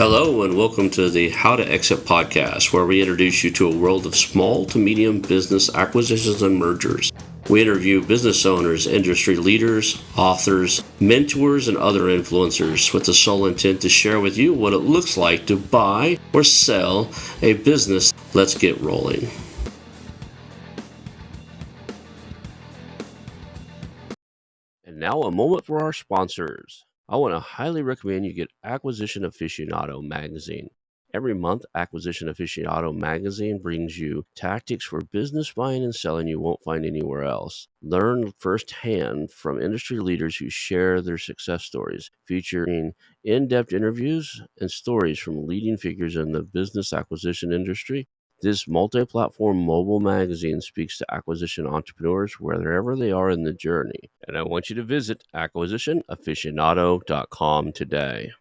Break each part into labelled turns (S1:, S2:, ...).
S1: Hello, and welcome to the How to Exit podcast, where we introduce you to a world of small to medium business acquisitions and mergers. We interview business owners, industry leaders, authors, mentors, and other influencers with the sole intent to share with you what it looks like to buy or sell a business. Let's get rolling. And now a moment for our sponsors. I want to highly recommend you get Acquisition Aficionado magazine. Every month, Acquisition Aficionado magazine brings you tactics for business buying and selling you won't find anywhere else. Learn firsthand from industry leaders who share their success stories, featuring in-depth interviews and stories from leading figures in the business acquisition industry. This multi-platform mobile magazine speaks to acquisition entrepreneurs wherever they are in the journey. And I want you to visit acquisitionaficionado.com today.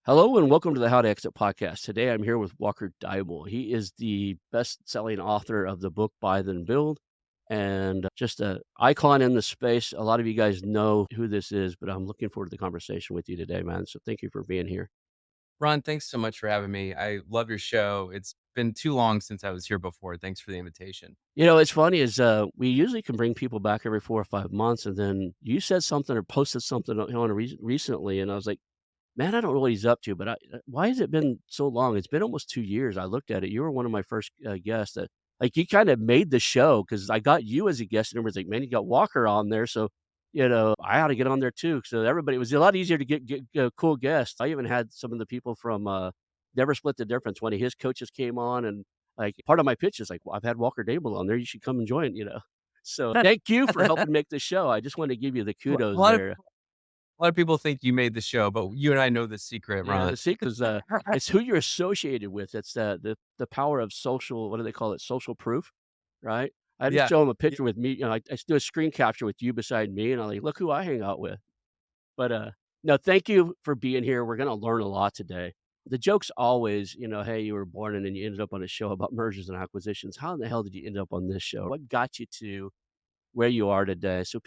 S1: Hello and welcome to the How to Exit podcast. Today I'm here with Walker Deibel. He is the best-selling author of the book Buy Then Build, and just an icon in the space. A lot of you guys know who this is, but I'm looking forward to the conversation with you today, man. So thank you for being here.
S2: Ron, thanks so much for having me. I love your show. It's been too long since I was here before. Thanks for the invitation.
S1: You know, it's funny is we usually can bring people back every 4 or 5 months, and then you said something or posted something on recently, and I was like, man, I don't know what he's up to, but why has it been so long? It's been almost 2 years. I looked at it. You were one of my first guests that, like, you kind of made the show because I got you as a guest, and everyone's like, man, you got Walker on there, so I ought to get on there too. So everybody, it was a lot easier to get cool guests. I even had some of the people from Never Split the Difference. One of his coaches came on, and like part of my pitch is like, well, I've had Walker Daible on there. You should come and join. So thank you for helping make the show. I just want to give you the
S2: A
S1: kudos
S2: lot of
S1: there.
S2: a lot of people think you made the show, but you and I know the secret,
S1: Yeah,
S2: Ron.
S1: the secret is, it's who you're associated with. It's the power of social, what do they call it? Social proof, right? I just
S2: Yeah.
S1: show them a
S2: Yeah.
S1: picture with me, I do a screen capture with you beside me, and I'm like, "Look who I hang out with." But, no, thank you for being here. We're gonna learn a lot today. The joke's always, "Hey, you were born and then you ended up on a show about mergers and acquisitions. How in the hell did you end up on this show? What got you to where you are today?" So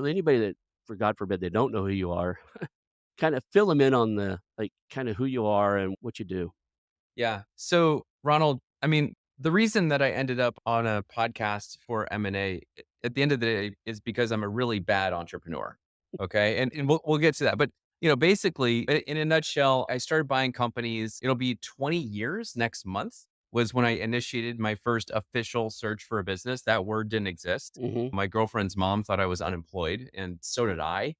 S1: anybody that, for God forbid, they don't know who you are, kind of fill them in on the, like, kinda who you are and what you do.
S2: Yeah. So, Ronald, I mean, the reason that I ended up on a podcast for M&A at the end of the day is because I'm a really bad entrepreneur. Okay. And we'll get to that. But, basically, in a nutshell, I started buying companies. It'll be 20 years next month was when I initiated my first official search for a business. That word didn't exist.
S1: Mhm.
S2: My girlfriend's mom thought I was unemployed, and so did I.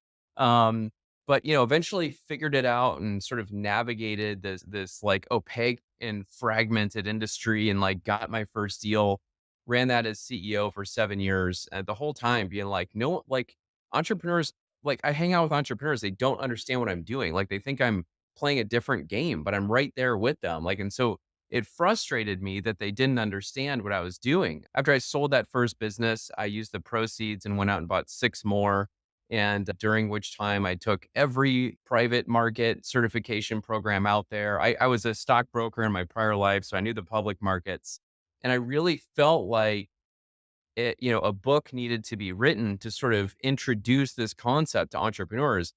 S2: But eventually figured it out and sort of navigated this like opaque and fragmented industry and like got my first deal. Ran that as CEO for 7 years, and the whole time being like, no, like entrepreneurs, like I hang out with entrepreneurs, they don't understand what I'm doing. Like they think I'm playing a different game, but I'm right there with them. Like, and so it frustrated me that they didn't understand what I was doing. After I sold that first business, I used the proceeds and went out and bought six more, and during which time I took every private market certification program out there. I was a stockbroker in my prior life, so I knew the public markets. And I really felt like a book needed to be written to sort of introduce this concept to entrepreneurs.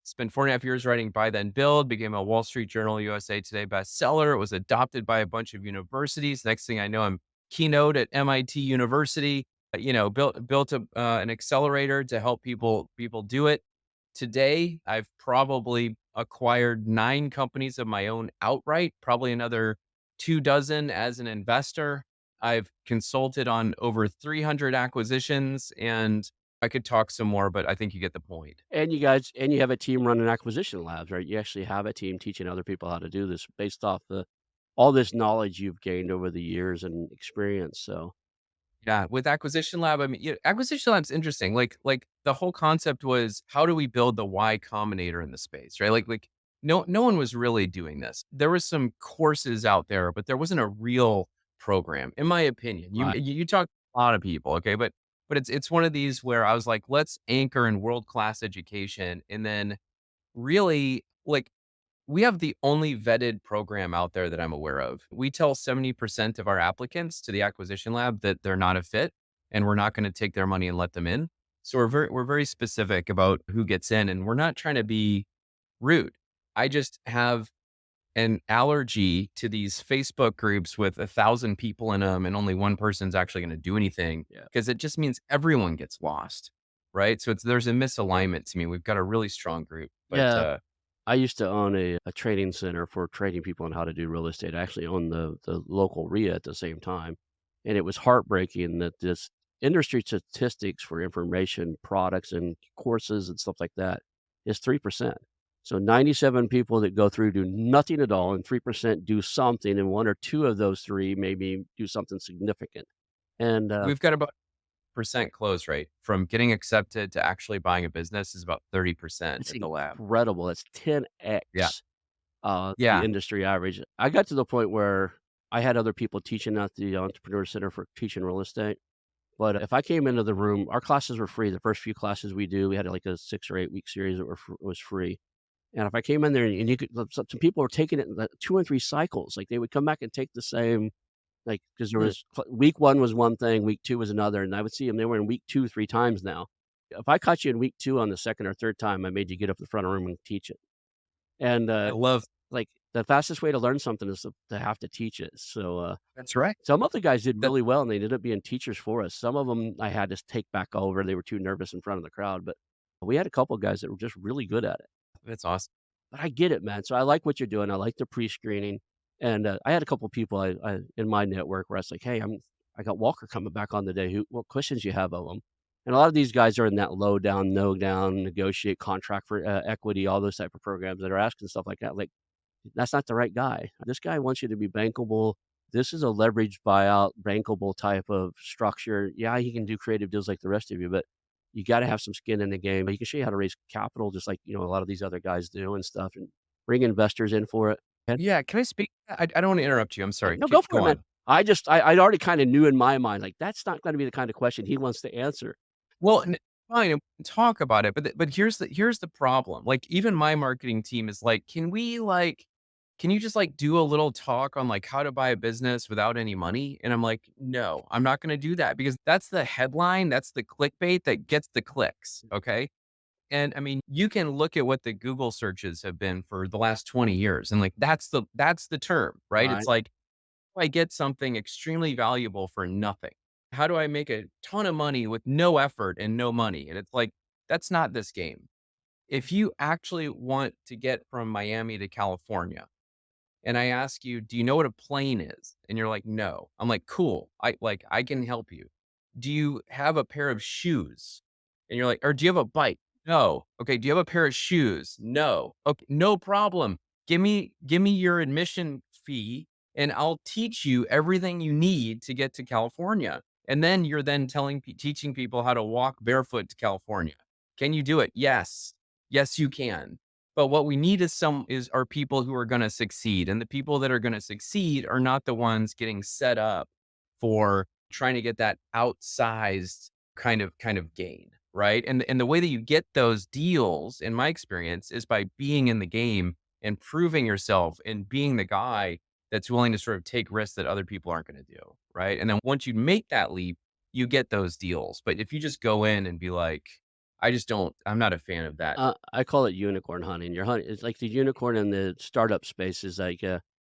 S2: Spent 4.5 years writing Buy Then Build, became a Wall Street Journal, USA Today bestseller. It was adopted by a bunch of universities. Next thing I know, I'm keynote at MIT University. Built an accelerator to help people do it. Today, I've probably acquired 9 companies of my own outright, probably another 2 dozen as an investor. I've consulted on over 300 acquisitions, and I could talk some more, but I think you get the point.
S1: And you have a team running acquisition labs, right? You actually have a team teaching other people how to do this based off all this knowledge you've gained over the years and experience, so
S2: Yeah, with Acquisition Lab, I mean, Acquisition Lab's interesting. Like the whole concept was how do we build the Y Combinator in the space, right? Like no one was really doing this. There was some courses out there, but there wasn't a real program, in my opinion. You
S1: right.
S2: you talk to a lot of people, okay, but it's one of these where I was like, let's anchor in world class education, and then really like we have the only vetted program out there that I'm aware of. We tell 70% of our applicants to the acquisition lab that they're not a fit and we're not going to take their money and let them in. So we're very specific about who gets in, and we're not trying to be rude. I just have an allergy to these Facebook groups with 1,000 people in them and only one person's actually going to do anything
S1: Yeah.
S2: because it just means everyone gets lost. Right. So there's a misalignment to me. We've got a really strong group, but
S1: Yeah. I used to own a training center for training people on how to do real estate. I actually owned the local RIA at the same time, and it was heartbreaking that this industry statistics for information products and courses and stuff like that is 3%. So 97 people that go through do nothing at all, and 3% do something, and 1 or 2 of those 3 maybe do something significant. And,
S2: we've got about percent close rate from getting accepted to actually buying a business is about 30%
S1: it's
S2: at the lab.
S1: incredible. It's
S2: Yeah.
S1: 10x. The
S2: Yeah.
S1: industry average. I got to the point where I had other people teaching at the Entrepreneur Center for teaching real estate, but if I came into the room, our classes were free. The first few classes we do, we had like a 6 or 8 week series that was free. And if I came in there and you could, some people were taking it in 2 and 3 cycles. Like they would come back and take the same, like because there
S2: Mm.
S1: was week 1 was one thing, week 2 was another, and I would see them. They were in week 2 3 times now. If I caught you in week 2 on the second or third time, I made you get up the front of the room and teach it. And
S2: I love
S1: like, the fastest way to learn something is to have to teach it, so,
S2: That's right.
S1: some of the guys did
S2: That
S1: really well, and they ended up being teachers for us. Some of them I had to take back over, they were too nervous in front of the crowd, but we had a couple guys that were just really good at it.
S2: that's awesome.
S1: But I get it, man, so I like what you're doing, I like the pre-screening, and, I had a couple people I in my network where I was like, "Hey, I got Walker coming back on today, what questions you have of him?" And a lot of these guys are in that low down, no down, negotiate contract for, equity, all those type of programs that are asking stuff like that, like, that's not the right guy. This guy wants you to be bankable. This is a leveraged buyout, bankable type of structure. Yeah, he can do creative deals like the rest of you, but you gotta have some skin in the game. He can show you how to raise capital just like, a lot of these other guys do and stuff and bring investors in for it. And
S2: Yeah, can I speak? I don't wanna interrupt you, I'm sorry.
S1: no, go for
S2: Go
S1: it, man.
S2: on.
S1: I'd already kinda knew in my mind, like, that's not gonna be the kind of question he wants to answer.
S2: Well, fine, and we can talk about it, but here's the problem. Like, even my marketing team is like, can you just, like, do a little talk on, like, how to buy a business without any money?" And I'm like, "No, I'm not gonna do that because that's the headline, that's the clickbait that gets the clicks, okay?" And, I mean, you can look at what the Google searches have been for the last 20 years, and, like, that's the term, right? It's
S1: Right.
S2: like, I get something extremely valuable for nothing? How do I make a ton of money with no effort and no money? And it's like, that's not this game. If you actually want to get from Miami to California, and I ask you, "Do you know what a plane is?" And you're like, "No." I'm like, "Cool. I can help you. Do you have a pair of shoes?" And you're like, "Or do you have a bike?" "No." "Okay, do you have a pair of shoes?" "No." "Okay, no problem. Give me your admission fee, and I'll teach you everything you need to get to California." And then you're then teaching people how to walk barefoot to California. Can you do it? Yes. Yes, you can. But what we need are people who are gonna succeed, and the people that are gonna succeed are not the ones getting set up for trying to get that outsized kind of gain, right? And the way that you get those deals, in my experience, is by being in the game and proving yourself and being the guy that's willing to sort of take risks that other people aren't gonna do, right? And then once you make that leap, you get those deals. But if you just go in and be like, I'm not a fan of that.
S1: I call it unicorn hunting. It's like the unicorn in the startup space is like,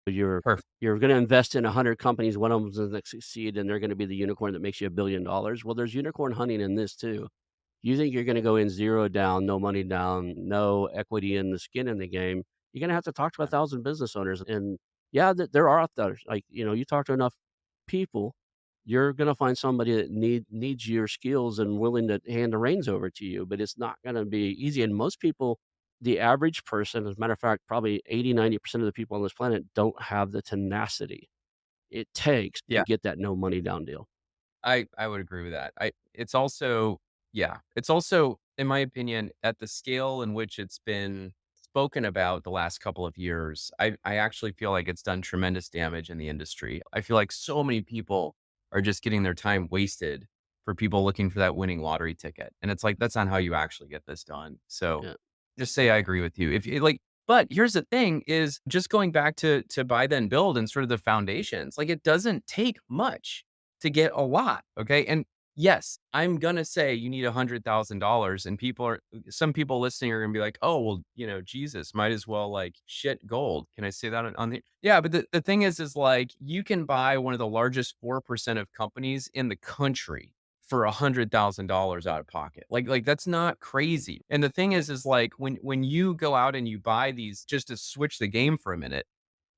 S1: you're
S2: Perfect.
S1: you're gonna invest in 100 companies, one of them's gonna succeed, and they're gonna be the unicorn that makes you $1 billion. Well, there's unicorn hunting in this too. You think you're gonna go in 0 down, no money down, no equity in the skin in the game, you're gonna have to talk to 1,000 business owners, and yeah, there are out there, like, you talk to enough people, you're gonna find somebody that needs your skills and willing to hand the reins over to you, but it's not gonna be easy, and most people, the average person, as a matter of fact, probably 80-90% of the people on this planet don't have the tenacity it takes to
S2: Yeah.
S1: get that no money down deal.
S2: I would agree with that. I it's also Yeah, it's also, in my opinion, at the scale in which it's been spoken about the last couple of years, I actually feel like it's done tremendous damage in the industry. I feel like so many people are just getting their time wasted for people looking for that winning lottery ticket. And it's like, that's not how you actually get this done. So
S1: Yeah.
S2: just say I agree with you. If you like, but here's the thing is just going back to buy then build and sort of the foundations, like it doesn't take much to get a lot. Okay. And yes, I'm gonna say you need $100,000 and some people listening are gonna be like, "Oh, well, Jesus, might as well like shit gold." Can I say that on the Yeah, but the thing is like you can buy one of the largest 4% of companies in the country for $100,000 out of pocket. Like that's not crazy. And the thing is like when you go out and you buy these, just to switch the game for a minute,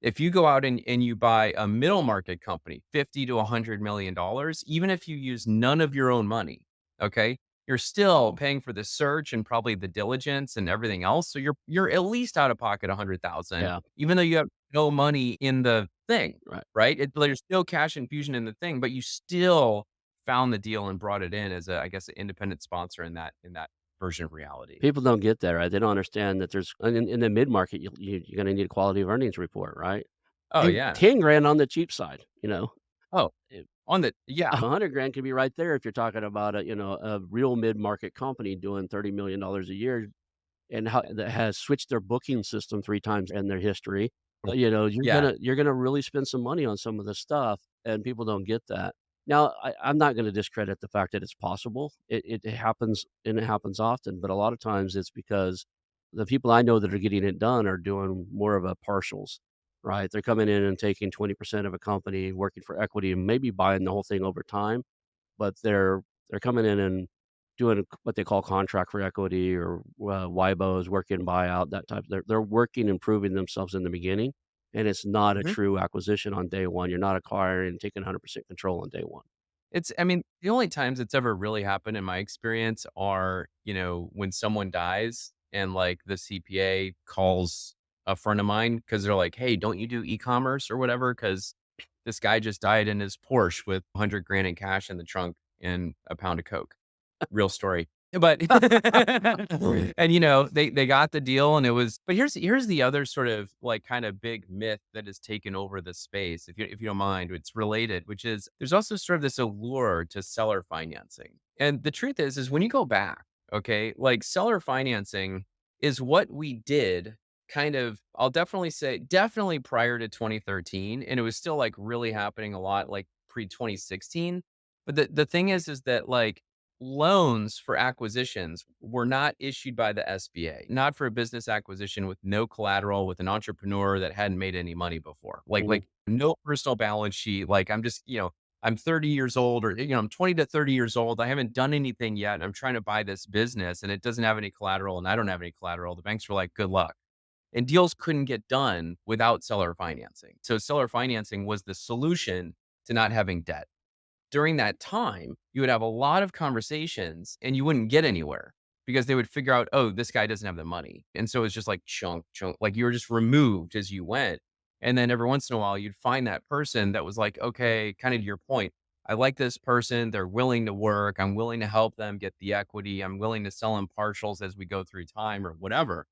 S2: if you go out and you buy a middle market company, 50 to $100 million, even if you use none of your own money, okay, you're still paying for the search and probably the diligence and everything else. So you're at least out of pocket 100,000,
S1: Yeah,
S2: even though you have no money in the thing,
S1: right.
S2: right? There's no cash infusion in the thing, but you still found the deal and brought it in as I guess, an independent sponsor in that version of reality.
S1: People don't get that, right? They don't understand that there's in the mid-market, you're gonna need a quality of earnings report, right?
S2: Oh
S1: And
S2: yeah.
S1: 10 grand on the cheap side,
S2: Oh,
S1: If
S2: yeah.
S1: 100 grand could be right there if you're talking about a real mid-market company doing $30 million a year and how that has switched their booking system 3 times in their history. You're
S2: Yeah.
S1: gonna really spend some money on some of this stuff, and people don't get that. Now, I'm not gonna discredit the fact that it's possible. It happens, and it happens often, but a lot of times it's because the people I know that are getting it done are doing more of a partials, right? They're coming in and taking 20% of a company, working for equity, and maybe buying the whole thing over time, but they're coming in and doing what they call contract for equity or, WIBOs, work-in buyout, that type. They're working and proving themselves in the beginning, and it's not a
S2: Mhm.
S1: true acquisition on day 1. You're not acquiring and taking 100% control on day 1.
S2: I mean, the only times it's ever really happened in my experience are, when someone dies and like the CPA calls a friend of mine because they're like, "Hey, don't you do e-commerce or whatever?" Because this guy just died in his Porsche with 100 grand in cash in the trunk and a pound of Coke. Real story. But and, they got the deal and it was but here's the other sort of, like, kinda big myth that has taken over the space, if you don't mind, it's related, which is there's also sort of this allure to seller financing. And the truth is when you go back, okay, like, seller financing is what we did kind of I'll definitely say definitely prior to 2013, and it was still, like, really happening a lot, like, pre-2016. But the thing is that, like, loans for acquisitions were not issued by the SBA, not for a business acquisition with no collateral, with an entrepreneur that hadn't made any money before. Like
S1: Mhm.
S2: like no personal balance sheet. Like I'm 30 years old or I'm 20 to 30 years old. I haven't done anything yet. And I'm trying to buy this business and it doesn't have any collateral and I don't have any collateral. The banks were like, good luck. And deals couldn't get done without seller financing. So seller financing was the solution to not having debt. During that time, you would have a lot of conversations and you wouldn't get anywhere because they would figure out, oh, this guy doesn't have the money. And so it's just like chunk, chunk, like you were just removed as you went. And then every once in a while, you'd find that person that was like, okay, kind of to your point. I like this person. They're willing to work. I'm willing to help them get the equity. I'm willing to sell them partials as we go through time or whatever.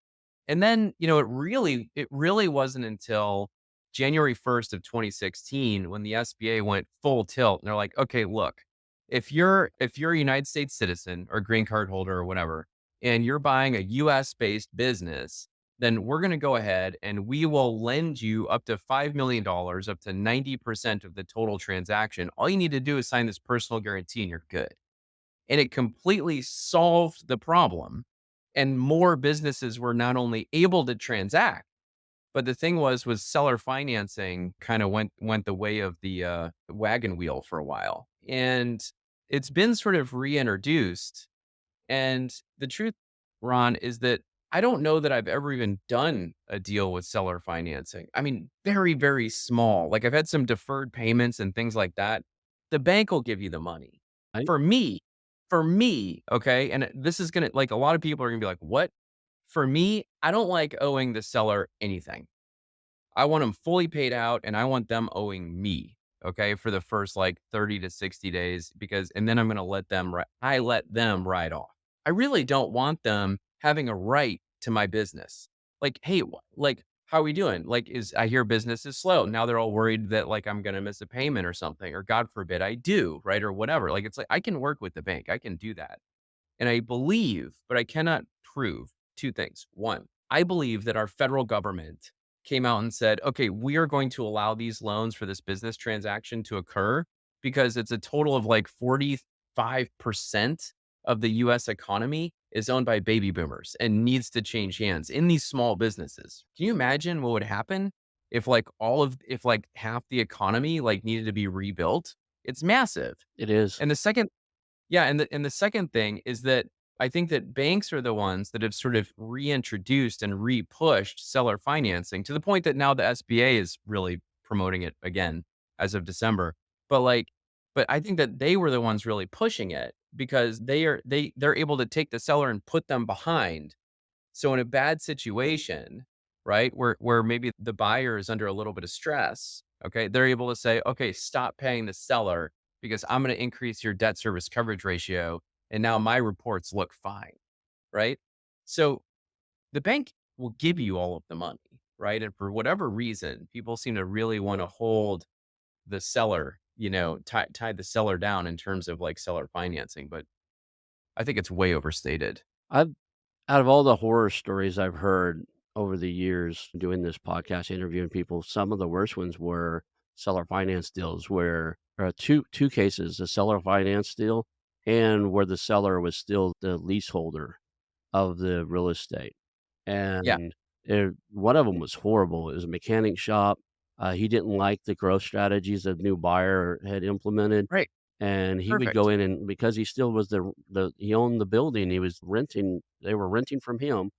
S2: And then, it really wasn't until January 1st of 2016 when the SBA went full tilt and they're like, "Okay, look, if you're a United States citizen or green card holder or whatever, and you're buying a US-based business, then we're gonna go ahead and we will lend you up to $5 million, up to 90% of the total transaction. All you need to do is sign this personal guarantee and you're good." And it completely solved the problem, and more businesses were not only able to transact, but the thing was seller financing kinda went the way of the, wagon wheel for a while, and it's been sort of reintroduced, and the truth, Ron, is that I don't know that I've ever even done a deal with seller financing. I mean, very, very small. Like, I've had some deferred payments and things like that. The bank will give you the money.
S1: Right?
S2: For me for me, okay, and this is gonna like, a lot of people are gonna be like, "What?" For me, I don't like owing the seller anything. I want them fully paid out and I want them owing me, okay, for the first like 30 to 60 days because and then I'm going to let them write off. I really don't want them having a right to my business. Like, hey, like how are we doing? Like is I hear business is slow. Now they're all worried that like I'm going to miss a payment or something or god forbid I do, right? Or whatever. Like it's like I can work with the bank. I can do that. And I believe, but I cannot prove two things. One, I believe that our federal government came out and said, okay, we are going to allow these loans for this business transaction to occur because it's a total of like 5% of the US economy is owned by baby boomers and needs to change hands in these small businesses. Can you imagine what would happen if if like half the economy like needed to be rebuilt? It's massive.
S1: It is.
S2: And the second yeah, and the second thing is that I think that banks are the ones that have sort of reintroduced and re-pushed seller financing to the point that now the SBA is really promoting it again as of December. But like, but I think that they were the ones really pushing it because they're able to take the seller and put them behind. So in a bad situation, right, where maybe the buyer is under a little bit of stress, okay, they're able to say, okay, stop paying the seller because I'm going to increase your debt service coverage ratio, and now my reports look fine, right? So the bank will give you all of the money, right? And for whatever reason, people seem to really want to hold the seller, tie the seller down in terms of like seller financing, but I think it's way overstated.
S1: I've Out of all the horror stories I've heard over the years doing this podcast, interviewing people, some of the worst ones were seller finance deals where two cases, a seller finance deal and where the seller was still the leaseholder of the real estate.
S2: Yeah,
S1: And one of them was horrible. It was a mechanic shop. He didn't like the growth strategies the new buyer had implemented,
S2: right.
S1: and he would go
S2: Perfect.
S1: in and because he still was the he owned the building, he was renting they were renting from him.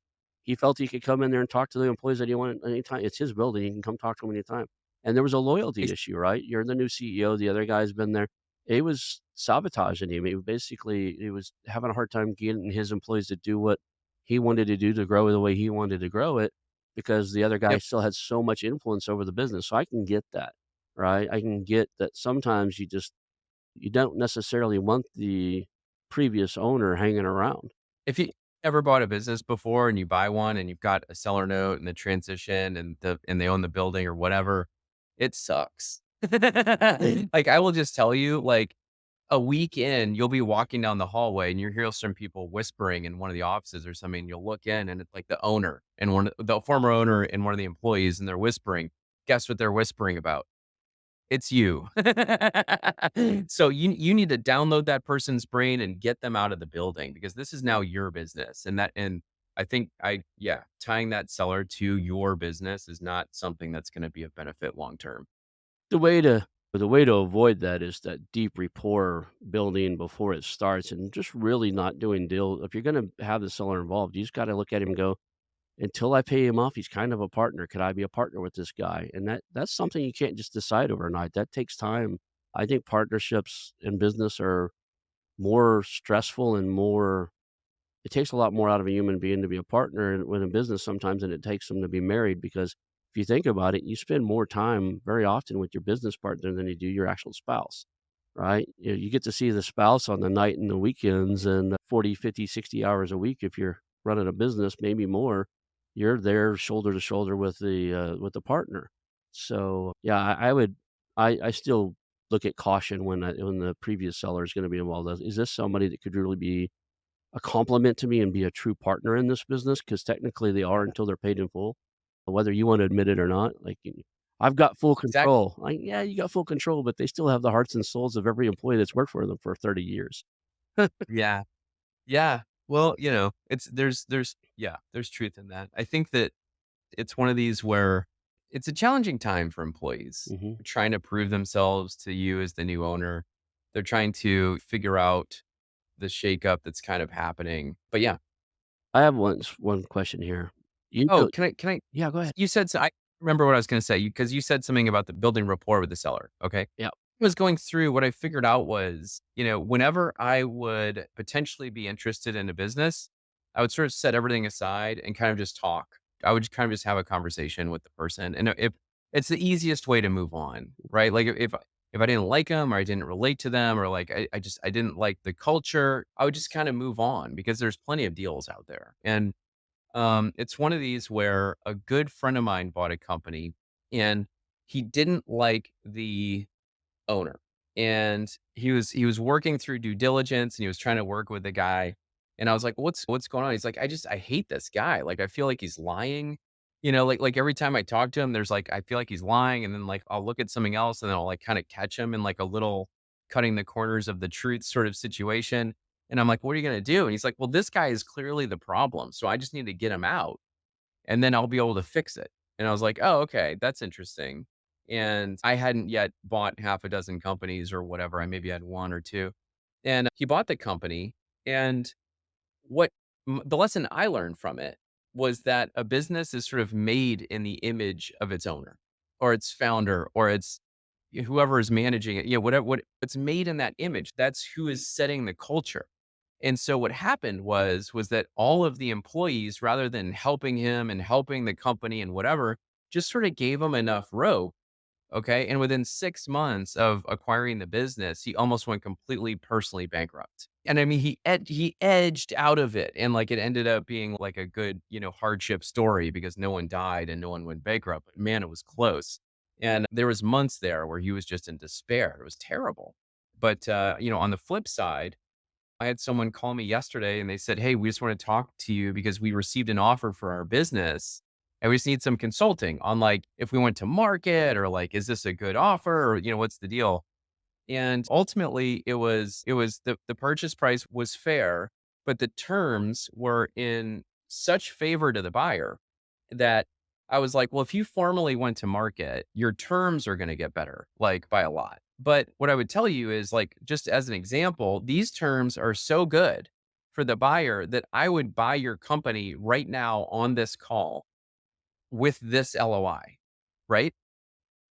S1: He felt he could come in there and talk to the employees that he wanted anytime. It's his building, he can come talk to them anytime. And there was a loyalty issue, right? You're the new CEO, the other guy's been there. It was sabotaging him. He was having a hard time getting his employees to do what he wanted to do to grow it the way he wanted to grow it because the other guy
S2: Yep.
S1: still had so much influence over the business. So I can get that, right? I can get that sometimes you don't necessarily want the previous owner hanging around.
S2: If you ever bought a business before and you buy one and you've got a seller note and the transition and they own the building or whatever, it sucks. Like, I will just tell you, like, a week in, you'll be walking down the hallway and you hear some people whispering in one of the offices or something, and you'll look in and it's like the owner and the former owner and one of the employees, and they're whispering. Guess what they're whispering about? It's you. So you need to download that person's brain and get them out of the building because this is now your business. And I think tying that seller to your business is not something that's going to be of benefit long term.
S1: The way to avoid that is that deep rapport building before it starts and just really not doing deal if you're gonna have the seller involved, you just gotta look at him and go, "Until I pay him off, he's kind of a partner. Could I be a partner with this guy?" And that's something you can't just decide overnight. That takes time. I think partnerships in business are more stressful and more it takes a lot more out of a human being to be a partner in a business sometimes than it takes them to be married because if you think about it, you spend more time very often with your business partner than you do your actual spouse, right? You get to see the spouse on the night and the weekends and 40, 50, 60 hours a week if you're running a business, maybe more. You're there shoulder to shoulder with the partner. So, yeah, I still look at caution when the previous seller is gonna be involved. Is this somebody that could really be a compliment to me and be a true partner in this business because technically they are until they're paid in full, whether you want to admit it or not. Like, I've got full
S2: Exactly.
S1: control. Like, yeah, you got full control, but they still have the hearts and souls of every employee that's worked for them for 30 years.
S2: Yeah. Yeah. Well, there's truth in that. I think that it's one of these where it's a challenging time for employees.
S1: Mhm.
S2: They're trying to prove themselves to you as the new owner. They're trying to figure out the shakeup that's kind of happening. But yeah.
S1: I have one question here. You
S2: Oh,
S1: know
S2: can I
S1: Yeah, go ahead.
S2: you said so I remember what I was gonna say, because you said something about the building rapport with the seller, okay?
S1: Yeah.
S2: I was going through what I figured out was, whenever I would potentially be interested in a business, I would sort of set everything aside and kind of just talk. I would kind of just have a conversation with the person, and if it's the easiest way to move on, right? Like, if I didn't like them or I didn't relate to them or like I didn't like the culture, I would just kind of move on because there's plenty of deals out there. And it's one of these where a good friend of mine bought a company and he didn't like the owner. And he was working through due diligence and he was trying to work with the guy. And I was like, what's going on? He's like, I hate this guy. Like, I feel like he's lying. Like every time I talk to him, there's like I feel like he's lying. And then like I'll look at something else and then I'll like kind of catch him in like a little cutting the corners of the truth sort of situation. And I'm like, what are you going to do? And he's like, well, this guy is clearly the problem. So I just need to get him out and then I'll be able to fix it. And I was like, oh, okay, that's interesting. And I hadn't yet bought half a dozen companies or whatever. I maybe had one or two. And he bought the company. And what the lesson I learned from it was that a business is sort of made in the image of its owner or its founder or its whoever is managing it. Yeah, whatever what it's made in that image. That's who is setting the culture. And so what happened was that all of the employees, rather than helping him and helping the company and whatever, just sort of gave him enough rope. Okay. And within 6 months of acquiring the business, he almost went completely personally bankrupt. And I mean, he edged out of it. And like it ended up being like a good, hardship story because no one died and no one went bankrupt. But man, it was close. And there was months there where he was just in despair. It was terrible. But on the flip side, I had someone call me yesterday and they said, hey, we just want to talk to you because we received an offer for our business and we just need some consulting on like if we went to market or like, is this a good offer or, what's the deal? And ultimately it was the purchase price was fair, but the terms were in such favor to the buyer that I was like, well, if you formally went to market, your terms are going to get better, like by a lot. But what I would tell you is like, just as an example, these terms are so good for the buyer that I would buy your company right now on this call with this LOI, right?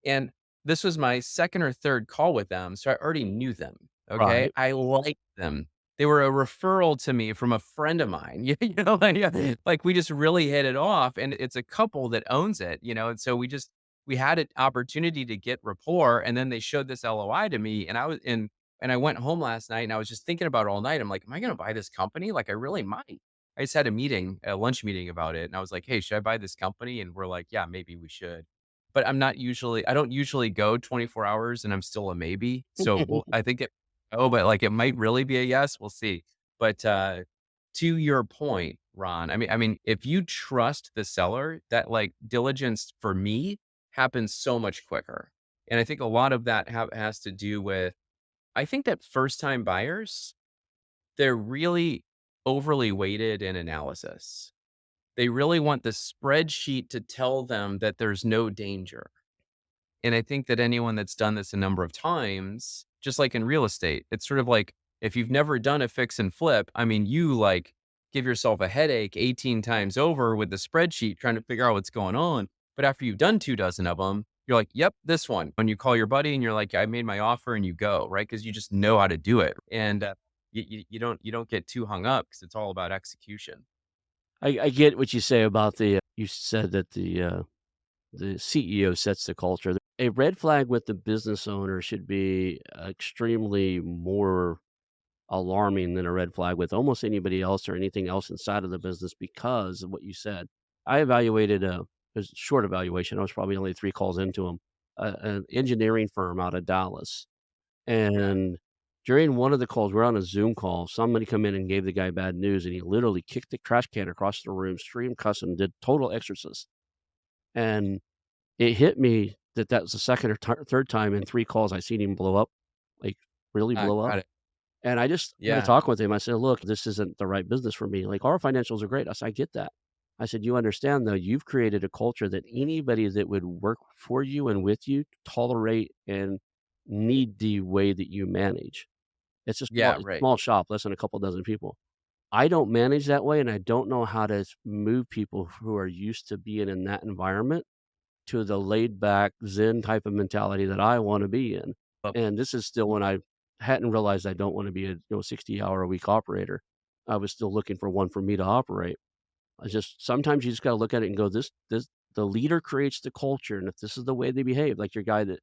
S2: And this was my second or third call with them, so I already knew them, okay?
S1: Right.
S2: I liked them. They were a referral to me from a friend of mine. Like, yeah, like, we just really hit it off, and it's a couple that owns it, and so we had an opportunity to get rapport, and then they showed this LOI to me, and I went home last night, and I was just thinking about it all night. I'm like, "Am I gonna buy this company? Like, I really might." I just had a lunch meeting about it, and I was like, "Hey, should I buy this company?" And we're like, "Yeah, maybe we should." But I don't usually go 24 hours and I'm still a maybe. So, I think but like it might really be a yes. We'll see. But to your point, Ron, I mean, if you trust the seller, that like diligence for me happens so much quicker. And I think a lot of that has to do with I think that first time buyers, they're really overly weighted in analysis. They really want the spreadsheet to tell them that there's no danger. And I think that anyone that's done this a number of times, just like in real estate, it's sort of like if you've never done a fix and flip, I mean, you like give yourself a headache 18 times over with the spreadsheet trying to figure out what's going on. But after you've done 2 dozen of them, you're like, yep, this one. When you call your buddy and you're like, I made my offer and you go, right? Because you just know how to do it. And you don't get too hung up because it's all about execution.
S1: I get what you say about you said that the CEO sets the culture. A red flag with the business owner should be extremely more alarming than a red flag with almost anybody else or anything else inside of the business because of what you said. I evaluated a there's a short evaluation. I was probably only 3 calls into them, an engineering firm out of Dallas.
S2: Okay.
S1: And during one of the calls, we're on a Zoom call, somebody come in and gave the guy bad news, and he literally kicked the trash can across the room, screamed, cussing, did total exorcist. And it hit me that that was the 2nd or 3rd time in 3 calls I seen him blow up, like, really
S2: I
S1: blow up.
S2: got it.
S1: And I just started
S2: Yeah.
S1: talking with him. I said, "Look, this isn't the right business for me. Like, our financials are great." I said, "I get that." I said, "You understand, though, you've created a culture that anybody that would work for you and with you tolerate and need the way that you manage.
S2: Yeah.
S1: It's a
S2: Right.
S1: small shop, less than a couple dozen people. I don't manage that way, and I don't know how to move people who are used to being in that environment to the laid back Zen type of mentality that I wanna be in." And this is still when I hadn't realized I don't wanna be a, 60-hour a week operator. I was still looking for one for me to operate. I just sometimes you just gotta look at it and go, "This the leader creates the culture, and if this is the way they behave," like your guy that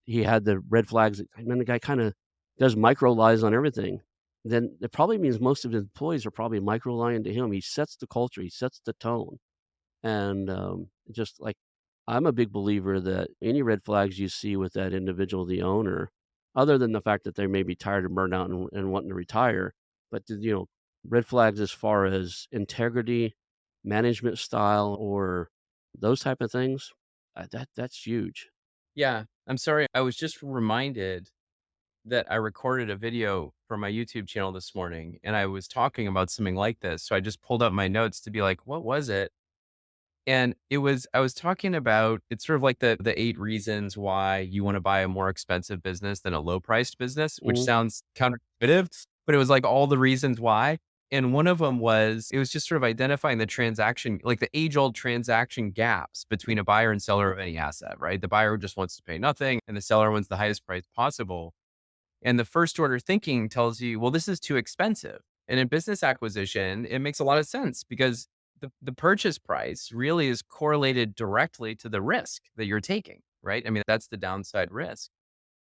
S1: he had the red flags, and then the guy kinda does micro lies on everything, then it probably means most of his employees are probably micro lying to him. He sets the culture, he sets the tone. And, just like I'm a big believer that any red flags you see with that individual, the owner, other than the fact that they may be tired and burned out and wanting to retire, but red flags as far as integrity, management style, or those type of things, that's huge.
S2: Yeah. I'm sorry. I was just reminded that I recorded a video for my YouTube channel this morning, and I was talking about something like this. So I just pulled up my notes to be like, what was it? And I was talking about, it's sort of like the 8 reasons why you want to buy a more expensive business than a low priced business, which
S1: Mhm,
S2: sounds counterintuitive, but it was like all the reasons why. And one of them was, it was just sort of identifying the transaction, like the age old transaction gaps between a buyer and seller of any asset, right? The buyer just wants to pay nothing and the seller wants the highest price possible. And the first order thinking tells you, well, this is too expensive. And in business acquisition, it makes a lot of sense because the purchase price really is correlated directly to the risk that you're taking, right? I mean, that's the downside risk.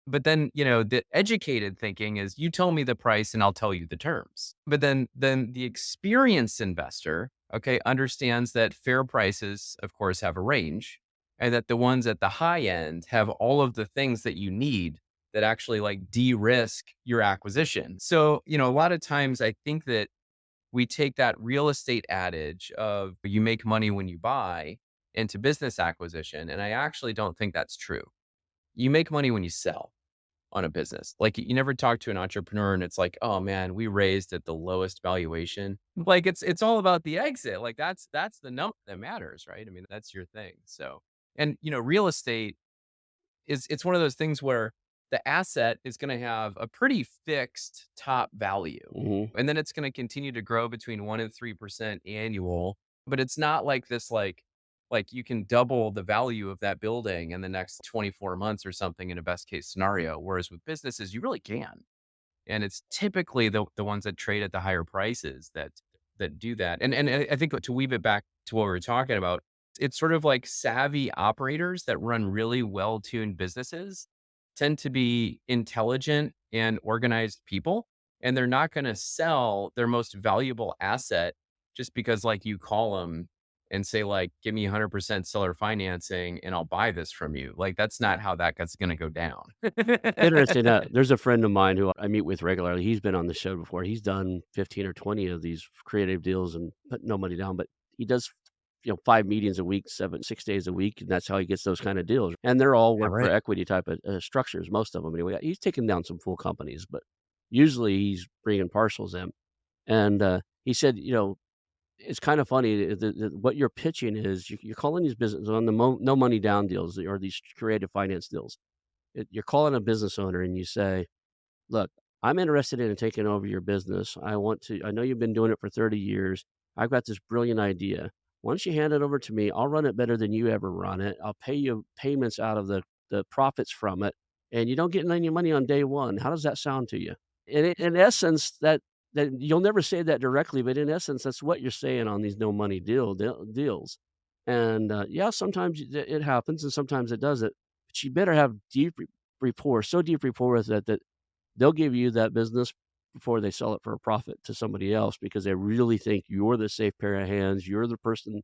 S2: But then, the educated thinking is you tell me the price and I'll tell you the terms. But then the experienced investor, okay, understands that fair prices, of course, have a range and that the ones at the high end have all of the things that you need that actually like de-risk your acquisition. So, a lot of times I think that we take that real estate adage of you make money when you buy into business acquisition. And I actually don't think that's true. You make money when you sell on a business. Like you never talk to an entrepreneur and it's like, "Oh man, we raised at the lowest valuation." Like it's all about the exit. Like that's the number that matters, right? I mean, that's your thing. So, and real estate it's one of those things where the asset is going to have a pretty fixed top value.
S1: mhm.
S2: And then it's going to continue to grow between 1 and 3% annual, but it's not like this like you can double the value of that building in the next 24 months or something in a best case scenario, whereas with businesses you really can. And it's typically the ones that trade at the higher prices that do that. And I think to weave it back to what we were talking about, it's sort of like savvy operators that run really well-tuned businesses tend to be intelligent and organized people, and they're not going to sell their most valuable asset just because like you call them and say like give me 100% seller financing and I'll buy this from you. Like that's not how that's going to go down.
S1: Interesting, there's a friend of mine who I meet with regularly, he's been on the show before, he's done 15 or 20 of these creative deals and put no money down, but he does, 5 meetings a week, 6 days a week, and that's how he gets those kinda deals, and they're all
S2: Yeah,
S1: work for
S2: right.
S1: equity type of, structures, most of them anyway. He's taken down some full companies, but usually he's bringing partials in, and, he said, it's kinda funny, what you're pitching is you're calling these businesses on the no money down deals or these creative finance deals. You're calling a business owner and you say, "Look, I'm interested in taking over your business. I know you've been doing it for 30 years. I've got this brilliant idea. Why don't you hand it over to me? I'll run it better than you ever run it. I'll pay you payments out of the profits from it, and you don't get any money on day one. How does that sound to you?" In essence, that you'll never say that directly, but in essence, that's what you're saying on these no money deals. And, yeah, sometimes it happens and sometimes it doesn't, but you better have deep rapport, so deep rapport with it that they'll give you that business before they sell it for a profit to somebody else because they really think you're the safe pair of hands, you're the person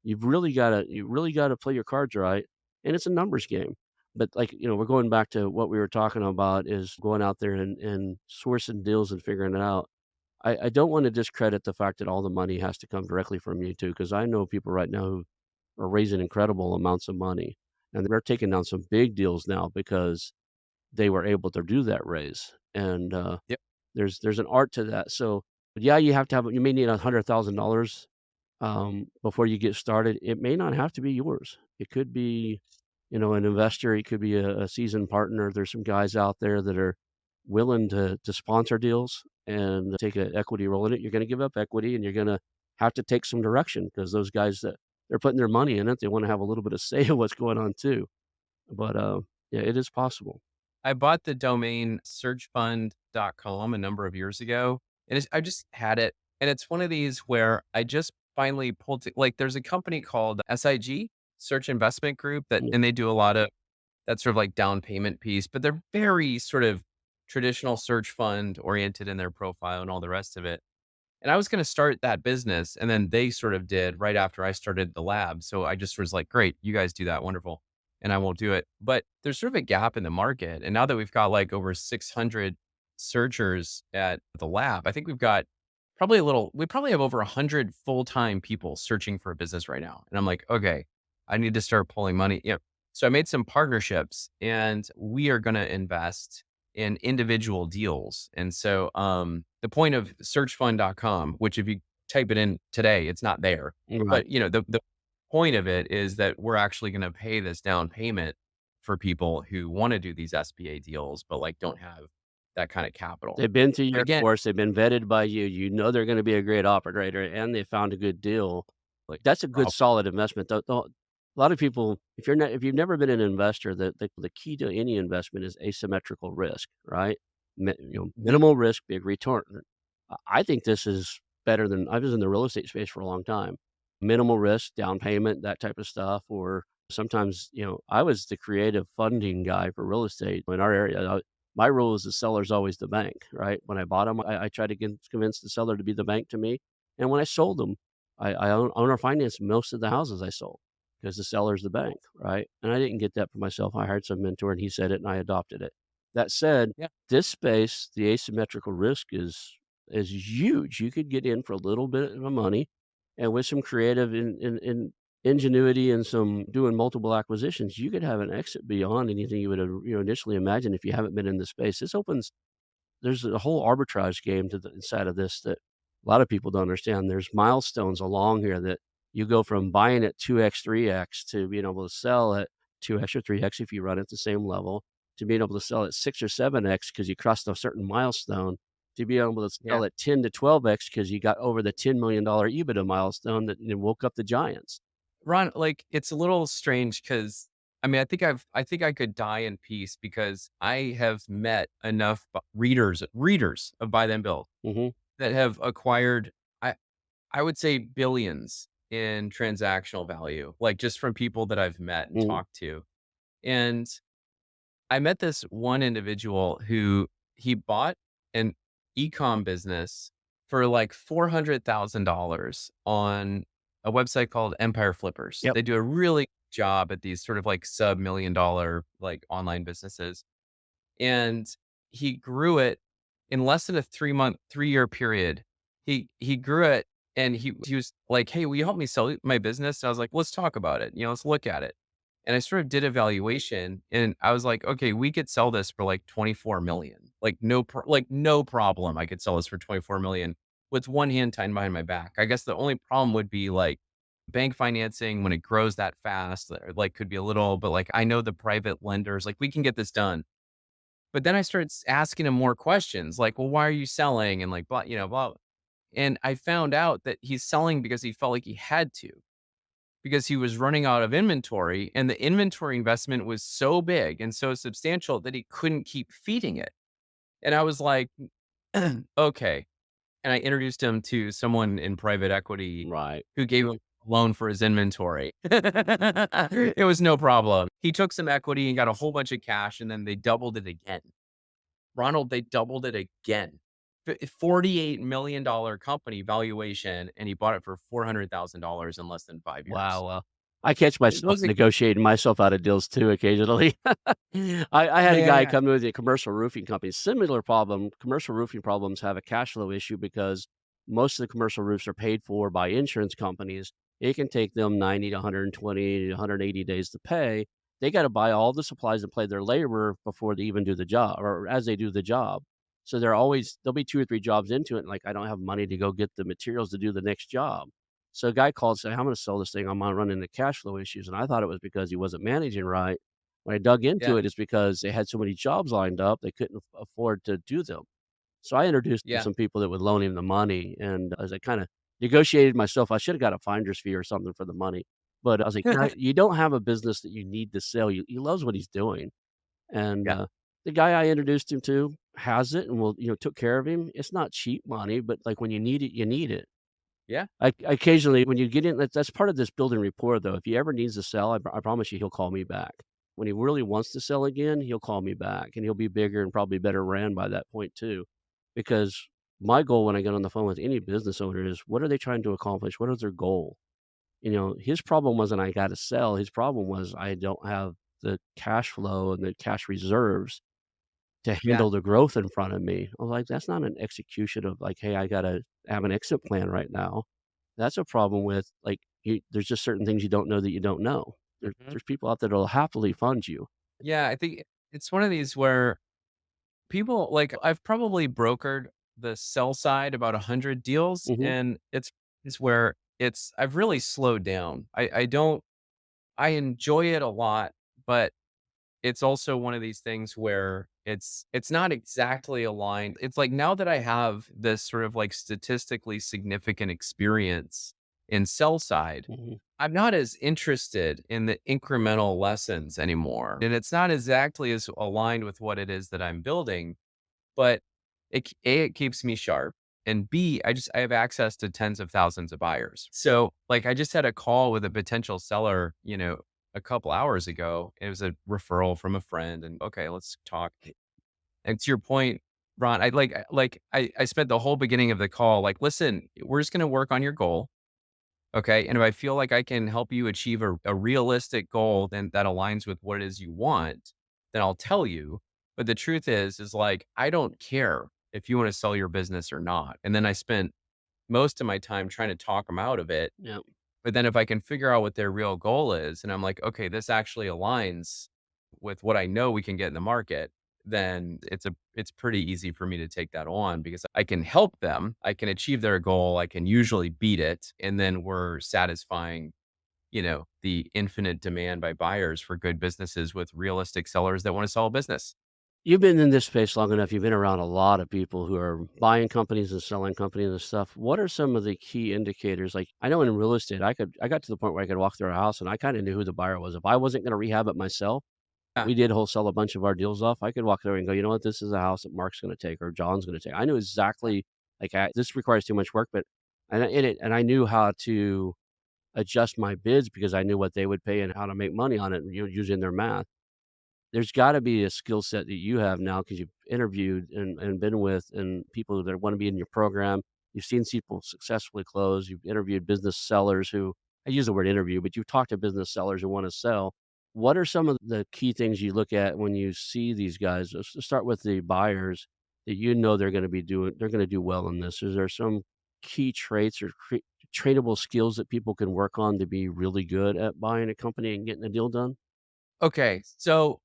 S1: you really gotta play your cards right, and it's a numbers game. But, like, we're going back to what we were talking about is going out there and sourcing deals and figuring it out. I don't wanna discredit the fact that all the money has to come directly from you too, because I know people right now who are raising incredible amounts of money, and they're taking down some big deals now because they were able to do that raise, and,
S2: Yep.
S1: there's an art to that, so but yeah, you may need $100,000, before you get started. It may not have to be yours. It could be, an investor, it could be a seasoned partner. There's some guys out there that are willing to sponsor deals and take an equity role in it. You're gonna give up equity, and you're gonna have to take some direction because those guys that they're putting their money in it, they wanna have a little bit of say in what's going on too, but, yeah, it is possible.
S2: I bought the domain searchfund.com a number of years ago, and I just had it. And it's one of these where I just finally pulled to, like, there's a company called SIG, Search Investment Group,
S1: Mm.
S2: and they do a lot of that sort of like down payment piece, but they're very sort of traditional search fund oriented in their profile and all the rest of it. And I was going to start that business. And then they sort of did right after I started the lab. So I just was like, great, you guys do that. Wonderful. And I won't do it. But there's sort of a gap in the market. And now that we've got like over 600 searchers at the lab, I think we probably have over 100 full time people searching for a business right now. And I'm like, okay, I need to start pulling money. Yeah. So I made some partnerships and we are going to invest in individual deals. And so, the point of searchfund.com, which if you type it in today, it's not there.
S1: Right.
S2: But, the point of it is that we're actually going to pay this down payment for people who want to do these SBA deals, but like don't have that kind of capital.
S1: They've been through
S2: But
S1: your
S2: again,
S1: course, they've been vetted by you, you know they're gonna be a great operator, and they found a good deal. Like, that's a good
S2: prob-
S1: solid investment. The a lot of people, if you've never been an investor, the key to any investment is asymmetrical risk, right?
S2: Mhm.
S1: Minimal risk, big return. I think this is better than I was in the real estate space for a long time. Minimal risk, down payment, that type of stuff, or sometimes, I was the creative funding guy for real estate in our area. My rule is the seller's always the bank, right? When I bought them, I tried to convince the seller to be the bank to me, and when I sold them, I own or financed most of the houses I sold because the seller's the bank, right? And I didn't get that for myself. I hired some mentor, and he said it, and I adopted it. That said,
S2: Yeah.
S1: this space, the asymmetrical risk is huge. You could get in for a little bit of money, and with some creative in ingenuity and some doing multiple acquisitions, you could have an exit beyond anything you would have, initially imagined if you haven't been in the space. This opens There's a whole arbitrage game to the inside of this that a lot of people don't understand. There's milestones along here that you go from buying at 2x, 3x to being able to sell at 2x or 3x if you run at the same level, to being able to sell at 6 or 7x because you crossed a certain milestone, to be able to
S2: Yeah.
S1: sell at 10 to 12x because you got over the $10 million EBITDA milestone that woke up the giants.
S2: Ron, like, it's a little strange because I mean, I think I could die in peace because I have met enough readers of Buy Then Build
S1: Mhm,
S2: that have acquired, I I would say billions in transactional value, like just from people that I've met and
S1: mhm,
S2: talked to. And I met this one individual who he bought an e-com business for like $400,000 on a website called Empire Flippers.
S1: yep,
S2: They do a really good job at these sort of like sub-$1 million like online businesses. And he grew it in less than a 3-year period. He grew it and he was like, "Hey, will you help me sell my business?" And I was like, "Let's talk about it. Let's look at it." And I sort of did a valuation and I was like, "Okay, we could sell this for like 24 million. Like no problem. I could sell this for 24 million with one hand tied behind my back." I guess the only problem would be like bank financing when it grows that fast, like could be a little, but like I know the private lenders, like we can get this done. But then I started asking him more questions like, "Well, why are you selling?" And like, blah, blah. And I found out that he's selling because he felt like he had to, because he was running out of inventory and the inventory investment was so big and so substantial that he couldn't keep feeding it. And I was like, okay. And I introduced him to someone in private equity
S1: right.
S2: who gave him a loan for his inventory. It was no problem. He took some equity and got a whole bunch of cash and then they doubled it again. Ronald, they doubled it again. $48 million company valuation, and he bought it for $400,000 in less than 5 years.
S1: Wow, I catch myself
S2: Those are
S1: negotiating myself out of deals too occasionally. I had a guy
S2: man,
S1: come in with a commercial roofing company, similar problem. Commercial roofing problems have a cash flow issue because most of the commercial roofs are paid for by insurance companies. It can take them 90 to 120 to 180 days to pay. They gotta buy all the supplies and pay their labor before they even do the job or as they do the job. So there'll be 2 or 3 jobs into it, and, like, I don't have money to go get the materials to do the next job. So a guy called and said, "I'm gonna sell this thing. I'm gonna run into cash flow issues." And I thought it was because he wasn't managing right. When I dug into
S2: yeah,
S1: it, it's because they had so many jobs lined up, they couldn't afford to do them. So I introduced him to
S2: yeah.
S1: some people that would loan him the money, and as I kinda negotiated myself, I should have got a finder's fee or something for the money. But I was like, you don't have a business that you need to sell." He loves what he's doing. And,
S2: Yeah,
S1: the guy I introduced him to has it and took care of him. It's not cheap money, but, like, when you need it, you need it.
S2: yeah,
S1: I occasionally, when you get in, that's part of this building rapport, though. If he ever needs to sell, I promise you he'll call me back. When he really wants to sell again, he'll call me back, and he'll be bigger and probably better ran by that point too. Because my goal when I get on the phone with any business owner is, what are they trying to accomplish? What is their goal? His problem wasn't I gotta sell. His problem was I don't have the cash flow and the cash reserves to
S2: yeah.
S1: handle the growth in front of me. I was like, that's not an execution of like, hey, I gotta have an exit plan right now. That's a problem with, like, there's just certain things you don't know that you don't know.
S2: Mhm.
S1: There's people out there that'll happily fund you.
S2: Yeah, I think it's one of these where People like I've probably brokered the sell side about 100 deals,
S1: Mhm,
S2: and it's where I've really slowed down. I don't I enjoy it a lot, but it's also one of these things where it's not exactly aligned. It's like now that I have this sort of like statistically significant experience in sell side,
S1: mhm.
S2: I'm not as interested in the incremental lessons anymore. And it's not exactly as aligned with what it is that I'm building, but it keeps me sharp. And B, I have access to tens of thousands of buyers. So like I just had a call with a potential seller, a couple hours ago. It was a referral from a friend and okay, let's talk. And to your point, Ron, I spent the whole beginning of the call like, listen, we're just gonna work on your goal. Okay. And if I feel like I can help you achieve a realistic goal then that aligns with what it is you want, then I'll tell you. But the truth is like, I don't care if you want to sell your business or not. And then I spent most of my time trying to talk them out of it.
S1: Yep.
S2: But then if I can figure out what their real goal is, and I'm like, okay, this actually aligns with what I know we can get in the market, then it's pretty easy for me to take that on because I can help them, I can achieve their goal, I can usually beat it, and then we're satisfying, the infinite demand by buyers for good businesses with realistic sellers that want to sell a business.
S1: You've been in this space long enough, you've been around a lot of people who are buying companies and selling companies and stuff. What are some of the key indicators? Like, I know in real estate, I got to the point where I could walk through a house and I kinda knew who the buyer was. If I wasn't gonna rehab it myself,
S2: Yeah.
S1: we did wholesale a bunch of our deals off. I could walk through and go, "You know what? This is a house that Mark's gonna take or John's gonna take." I knew exactly, like, this requires too much work, but and I knew how to adjust my bids because I knew what they would pay and how to make money on it, using their math. There's gotta be a skill set that you have now because 'cause you've interviewed and been with and people that wanna be in your program. You've seen people successfully close. You've interviewed business sellers who I use the word interview, but you've talked to business sellers who wanna sell. What are some of the key things you look at when you see these guys? Let's start with the buyers that they're gonna do well in this. Is there some key traits or trainable skills that people can work on to be really good at buying a company and getting a deal done?
S2: Okay. So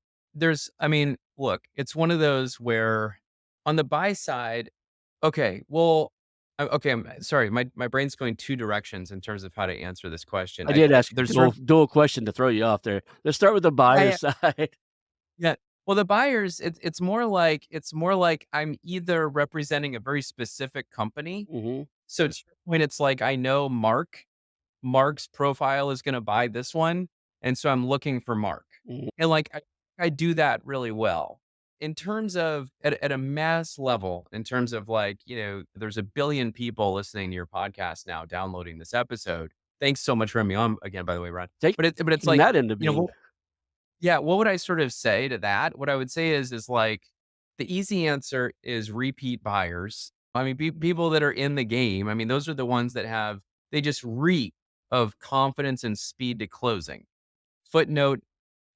S2: I mean, look, it's one of those where on the buy side, okay, well, okay, I'm sorry, my brain's going 2 directions in terms of how to answer this question.
S1: I did ask a
S2: There's sort of
S1: dual question to throw you off there. Let's start with the
S2: yeah,
S1: buyer
S2: yeah,
S1: side.
S2: yeah. Well, the buyers, it's more like I'm either representing a very specific company.
S1: Mhm,
S2: So to your point, it's like I know Mark's profile is gonna buy this one, and so I'm looking for Mark.
S1: mhm.
S2: And, like, I do that really well. In terms of at a mass level, in terms of, like, there's a billion people listening to your podcast now, downloading this episode. Thanks so much for having me on again, by the way, Ron.
S1: Take
S2: But it's
S1: taking
S2: like,
S1: that into being.
S2: what yeah, what would I sort of say to that? What I would say is like, the easy answer is repeat buyers. I mean, people that are in the game, I mean, those are the ones that they just reek of confidence and speed to closing. Footnote,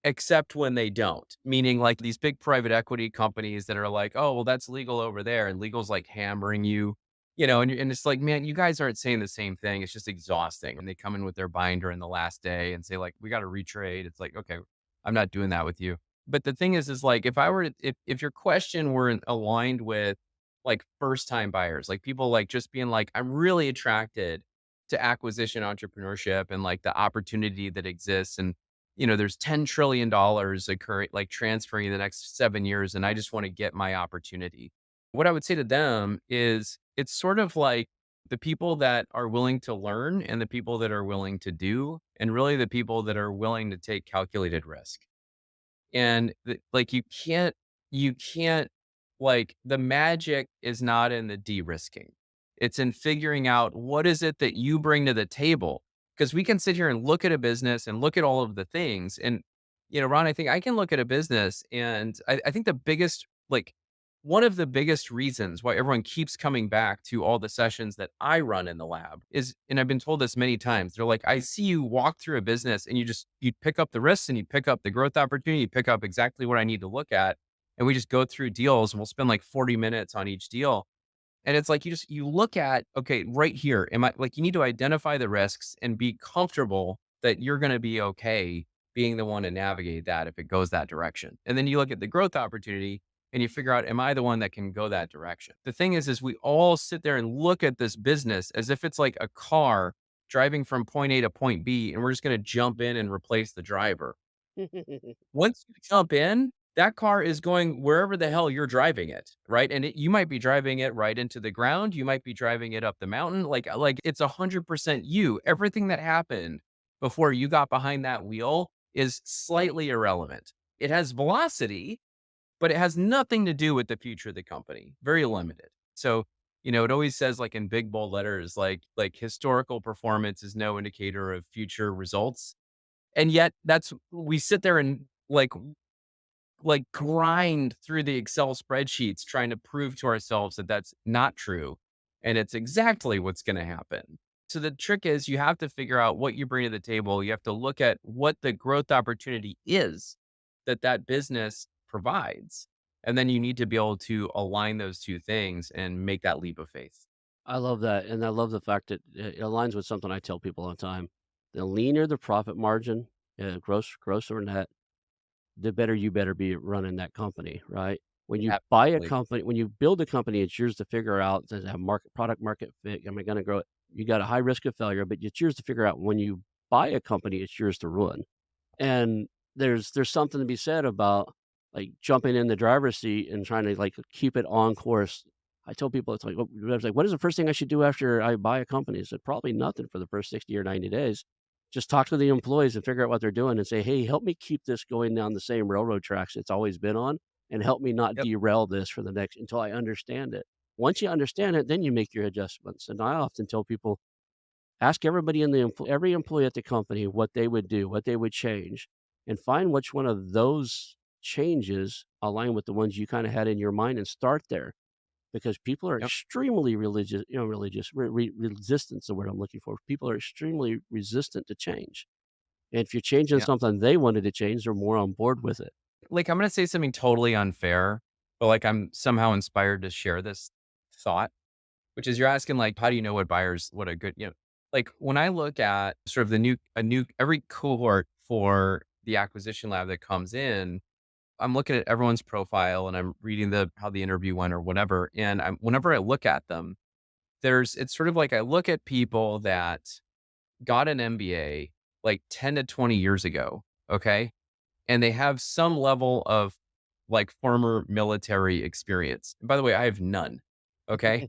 S2: except when they don't, meaning like these big private equity companies that are like, oh, well, that's legal over there. And legal's like hammering you, and it's like, man, you guys aren't saying the same thing. It's just exhausting. And they come in with their binder in the last day and say, like, we got to retrade. It's like, okay, I'm not doing that with you. But the thing is like, if I were to, if your question weren't aligned with like first time buyers, like people like just being like, I'm really attracted to acquisition entrepreneurship and like the opportunity that exists. And there's $10 trillion occurring, like transferring in the next 7 years, and I just want to get my opportunity. What I would say to them is it's sort of like the people that are willing to learn and the people that are willing to do, and really the people that are willing to take calculated risk. And like you can't like the magic is not in the de-risking. It's in figuring out what is it that you bring to the table. Because we can sit here and look at a business and look at all of the things. And, Ron, I think I can look at a business and I think the biggest, like one of the biggest reasons why everyone keeps coming back to all the sessions that I run in the lab is, and I've been told this many times, they're like, I see you walk through a business and you pick up the risks and you pick up the growth opportunity, you pick up exactly what I need to look at. And we just go through deals and we'll spend like 40 minutes on each deal. And it's like you look at, okay, right here, am I like you need to identify the risks and be comfortable that you're going to be okay being the one to navigate that if it goes that direction. And then you look at the growth opportunity and you figure out, am I the one that can go that direction? The thing is we all sit there and look at this business as if it's like a car driving from point A to point B, and we're just going to jump in and replace the driver. Once you jump in, that car is going wherever the hell you're driving it, right? And you might be driving it right into the ground. You might be driving it up the mountain. Like it's 100% you. Everything that happened before you got behind that wheel is slightly irrelevant. It has velocity, but it has nothing to do with the future of the company. Very limited. So, it always says like in big bold letters, like historical performance is no indicator of future results. And yet that's we sit there and like grind through the Excel spreadsheets trying to prove to ourselves that that's not true. And it's exactly what's going to happen. So the trick is you have to figure out what you bring to the table. You have to look at what the growth opportunity is that that business provides. And then you need to be able to align those two things and make that leap of faith.
S1: I love that, and I love the fact that it aligns with something I tell people all the time. The leaner the profit margin, gross or net, the better you better be at running that company, right? When you buy a
S2: Absolutely.
S1: company when you build a company, it's yours to figure out, does it have product market fit? Am I gonna grow it? You got a high risk of failure, but it's yours to figure out. When you buy a company, it's yours to ruin. And there's something to be said about, like, jumping in the driver's seat and trying to, like, keep it on course. I tell people, it's like, I was like, "What is the first thing I should do after I buy a company?" I said, "Probably nothing for the first 60 or 90 days. Just talk to the employees and figure out what they're doing and say, 'Hey, help me keep this going down the same railroad tracks it's always been on, and help me not
S2: Yep.
S1: derail this for the next until I understand it.' Once you understand it, then you make your adjustments." And I often tell people, ask everybody in every employee at the company what they would do, what they would change, and find which one of those changes align with the ones you kinda had in your mind and start there, because people are
S2: Yep.
S1: extremely religious, resistance the word I'm looking for. People are extremely resistant to change, and if you're changing
S2: Yeah.
S1: something they wanted to change, they're more on board with it.
S2: Like, I'm gonna say something totally unfair, but, like, I'm somehow inspired to share this thought, which is you're asking, like, how do you know what a good like, when I look at sort of a new every cohort for the acquisition lab that comes in, I'm looking at everyone's profile and I'm reading how the interview went or whatever, and whenever I look at them, it's sort of like I look at people that got an MBA, like, 10 to 20 years ago, okay? And they have some level of, like, former military experience. And by the way, I have none, okay?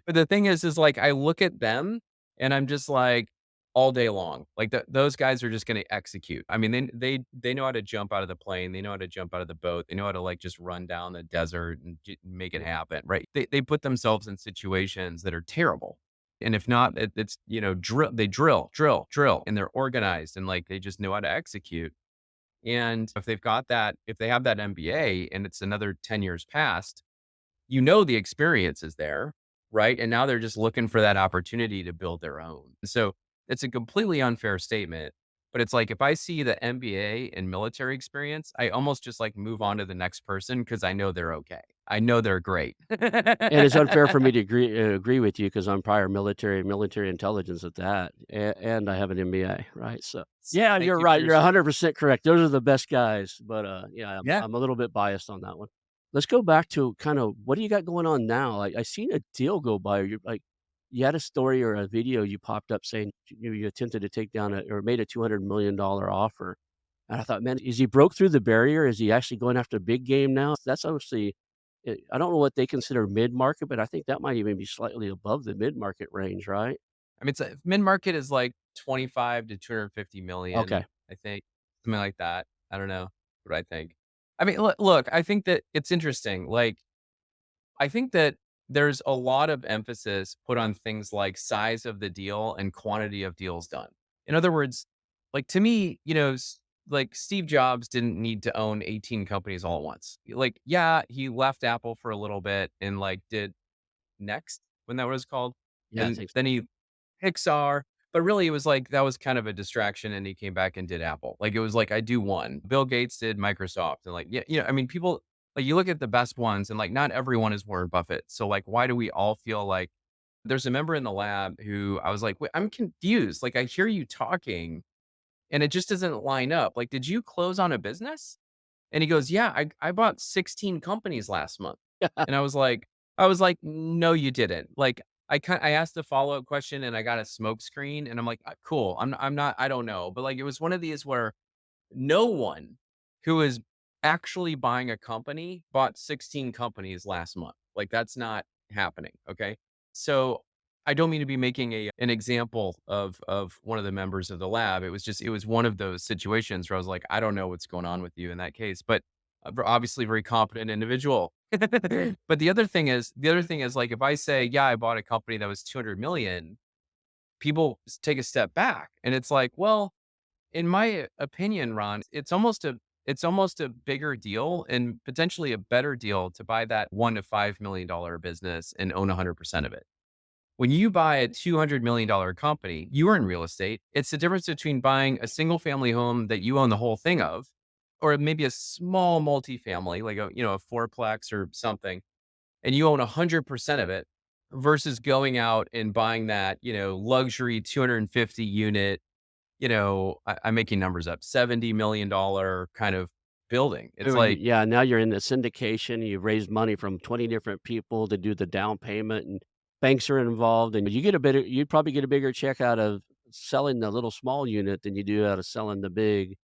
S2: But the thing is, like, I look at them and I'm just like, all day long, like, those guys are just gonna execute. I mean, they know how to jump out of the plane, they know how to jump out of the boat, they know how to, like, just run down the desert and make it happen, right? They put themselves in situations that are terrible. And if not, it's, drill, and they're organized and, like, they just know how to execute. And if they have that MBA and it's another 10 years past, the experience is there, right? And now they're just looking for that opportunity to build their own. So it's a completely unfair statement, but it's like if I see the MBA and military experience, I almost just like move on to the next person because I know they're okay. I know they're great.
S1: And it's unfair for me to agree with you, because 'cause I'm prior military intelligence at that, and I have an MBA, right? So, yeah,
S2: Thank
S1: you're
S2: you for
S1: right,
S2: your
S1: you're
S2: service.
S1: 100% correct. Those are the best guys, but, yeah, I'm
S2: Yeah.
S1: I'm a little bit biased on that one. Let's go back to kind of what do you got going on now? I seen a deal go by, you like, you had a story or a video you popped up saying you attempted to take down or made a $200 million offer, and I thought, "Man, is he broke through the barrier? Is he actually going after big game now?" That's obviously I don't know what they consider mid-market, but I think that might even be slightly above the mid-market range, right?
S2: I mean, it's mid market is like 25 to 250
S1: Okay.
S2: million, I think, something like that. I don't know what I think. I mean, look, I think that it's interesting. Like, I think that there's a lot of emphasis put on things like size of the deal and quantity of deals done. In other words, like to me, like Steve Jobs didn't need to own 18 companies all at once. Like, yeah, he left Apple for a little bit and like did Next when that was called,
S1: Yeah, I
S2: and
S1: think
S2: then he Pixar, but really it was like that was kind of a distraction and he came back and did Apple. Like it was like I do one. Bill Gates did Microsoft and like yeah, I mean people like you look at the best ones and like not everyone is Warren Buffett. So like why do we all feel like there's a member in the lab who I was like, "Wait, I'm confused. Like I hear you talking and it just doesn't line up. Like did you close on a business?" And he goes, "Yeah, I bought 16 companies last month." And I was like, "No, you didn't." Like, I asked a follow-up question and I got a smoke screen and I'm like, Cool. I'm not I don't know." But, like, it was one of these where no one who is actually buying a company bought 16 companies last month. Like, that's not happening, okay? So, I don't mean to be making an example of one of the members of the lab. It was one of those situations where I was like, "I don't know what's going on with you in that case," but, obviously very competent individual. But the other thing is, like, if I say, "Yeah, I bought a company that was 200,000,000," people take a step back, and it's like, "Well, in my opinion, Ron, it's almost a bigger deal and potentially a better deal to buy that $1 to $5 million business and own 100% of it. When you buy a $200 million company, you are in real estate. It's the difference between buying a single family home that you own the whole thing of, or maybe a small multifamily, like a fourplex or something, and you own 100% of it versus going out and buying that, luxury 250 unit, I'm making numbers up, $70 million kind of building. It's like,
S1: Yeah, now you're in the syndication, you've raised money from 20 different people to do the down payment, and banks are involved, and you'd probably get a bigger check out of selling the little small unit than you do out of selling the big,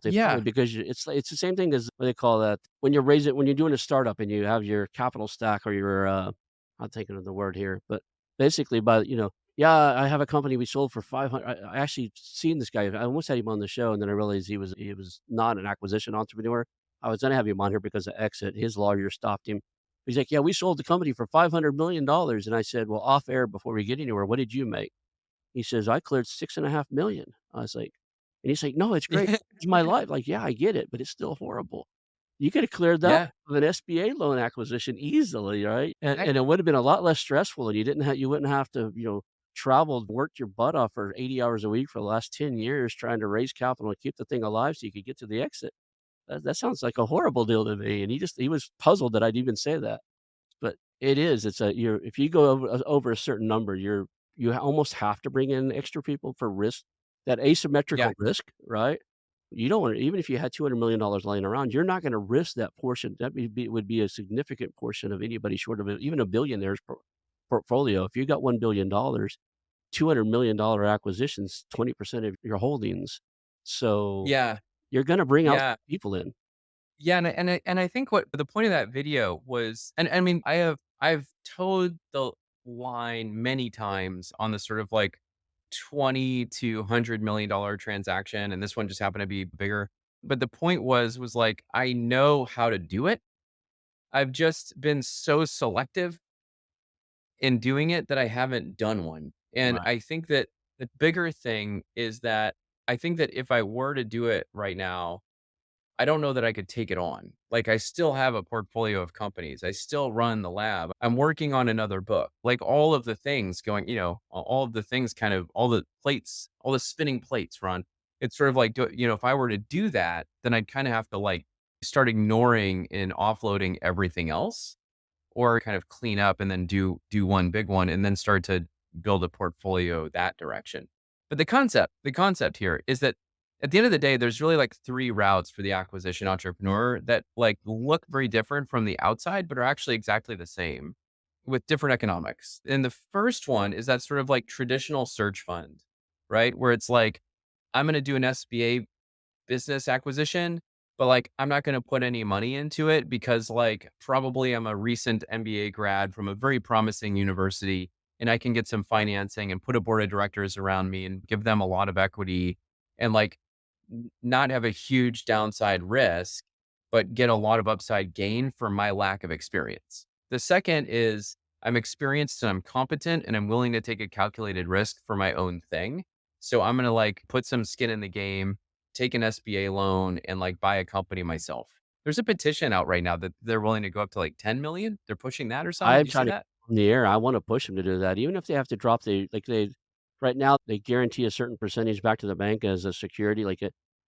S2: yeah,
S1: multifamily because it's the same thing as what they call that when you're doing a startup and you have your capital stack or your, I'm thinking of the word here, but basically yeah, I have a company we sold for 500. I actually seen this guy. I almost had him on the show, and then I realized he was not an acquisition entrepreneur. I was gonna have him on here because of exit. His lawyer stopped him. He's like, "Yeah, we sold the company for $500 million." And I said, "Well, off air before we get anywhere, what did you make?" He says, "I cleared 6.5 million." I was like, and he's like, "No, it's great.
S2: yeah,
S1: It's my life." Like, "Yeah, I get it, but it's still horrible." You could have cleared that
S2: yeah,
S1: with an SBA loan acquisition easily, right? And
S2: exactly.
S1: it would have been a lot less stressful, and you wouldn't have to, traveled, worked your butt off for 80 hours a week for the last 10 years trying to raise capital and keep the thing alive so you could get to the exit. That sounds like a horrible deal to me, and he was puzzled that I'd even say that. But it is, if you go over a certain number, almost have to bring in extra people for risk, that
S2: Yeah,
S1: asymmetrical risk, right? You don't wanna even if you had $200 million laying around, you're not gonna risk that portion. That would be a significant portion of anybody short of even a billionaire's portfolio. If you got $1,000,000,000, $200 million acquisitions, 20% of your holdings. So,
S2: yeah,
S1: you're gonna bring out
S2: yeah,
S1: people in.
S2: yeah, and I think what the point of that video was, and I mean, I've toed the line many times on the sort of like 20 to $100 million transaction, and this one just happened to be bigger. But the point was like, I know how to do it. I've just been so selective in doing it that I haven't done one. And
S1: Right.
S2: I think that the bigger thing is that I think that if I were to do it right now, I don't know that I could take it on. Like, I still have a portfolio of companies. I still run the lab. I'm working on another book. Like, all of the things going, all of the things kind of, all the plates, all the spinning plates run. It's sort of like, if I were to do that, then I'd kind of have to like start ignoring and offloading everything else, or kind of clean up and then do one big one and then start to build a portfolio that direction. But the concept here is that at the end of the day, there's really like three routes for the acquisition entrepreneur that like look very different from the outside, but are actually exactly the same with different economics. And the first one is that sort of like traditional search fund, right? Where it's like, I'm going to do an SBA business acquisition, but, like, I'm not gonna put any money into it because, like, probably I'm a recent MBA grad from a very promising university, and I can get some financing and put a board of directors around me and give them a lot of equity and, like, not have a huge downside risk, but get a lot of upside gain from my lack of experience. The second is I'm experienced and I'm competent and I'm willing to take a calculated risk for my own thing. So I'm gonna like put some skin in the game, take an SBA loan, and like buy a company myself. There's a petition out right now that they're willing to go up to like 10 million. They're pushing that or something. Did
S1: I'm
S2: you see
S1: trying to
S2: that?
S1: in the air. I wanna push them to do that, even if they have to drop right now, they guarantee a certain percentage back to the bank as a security,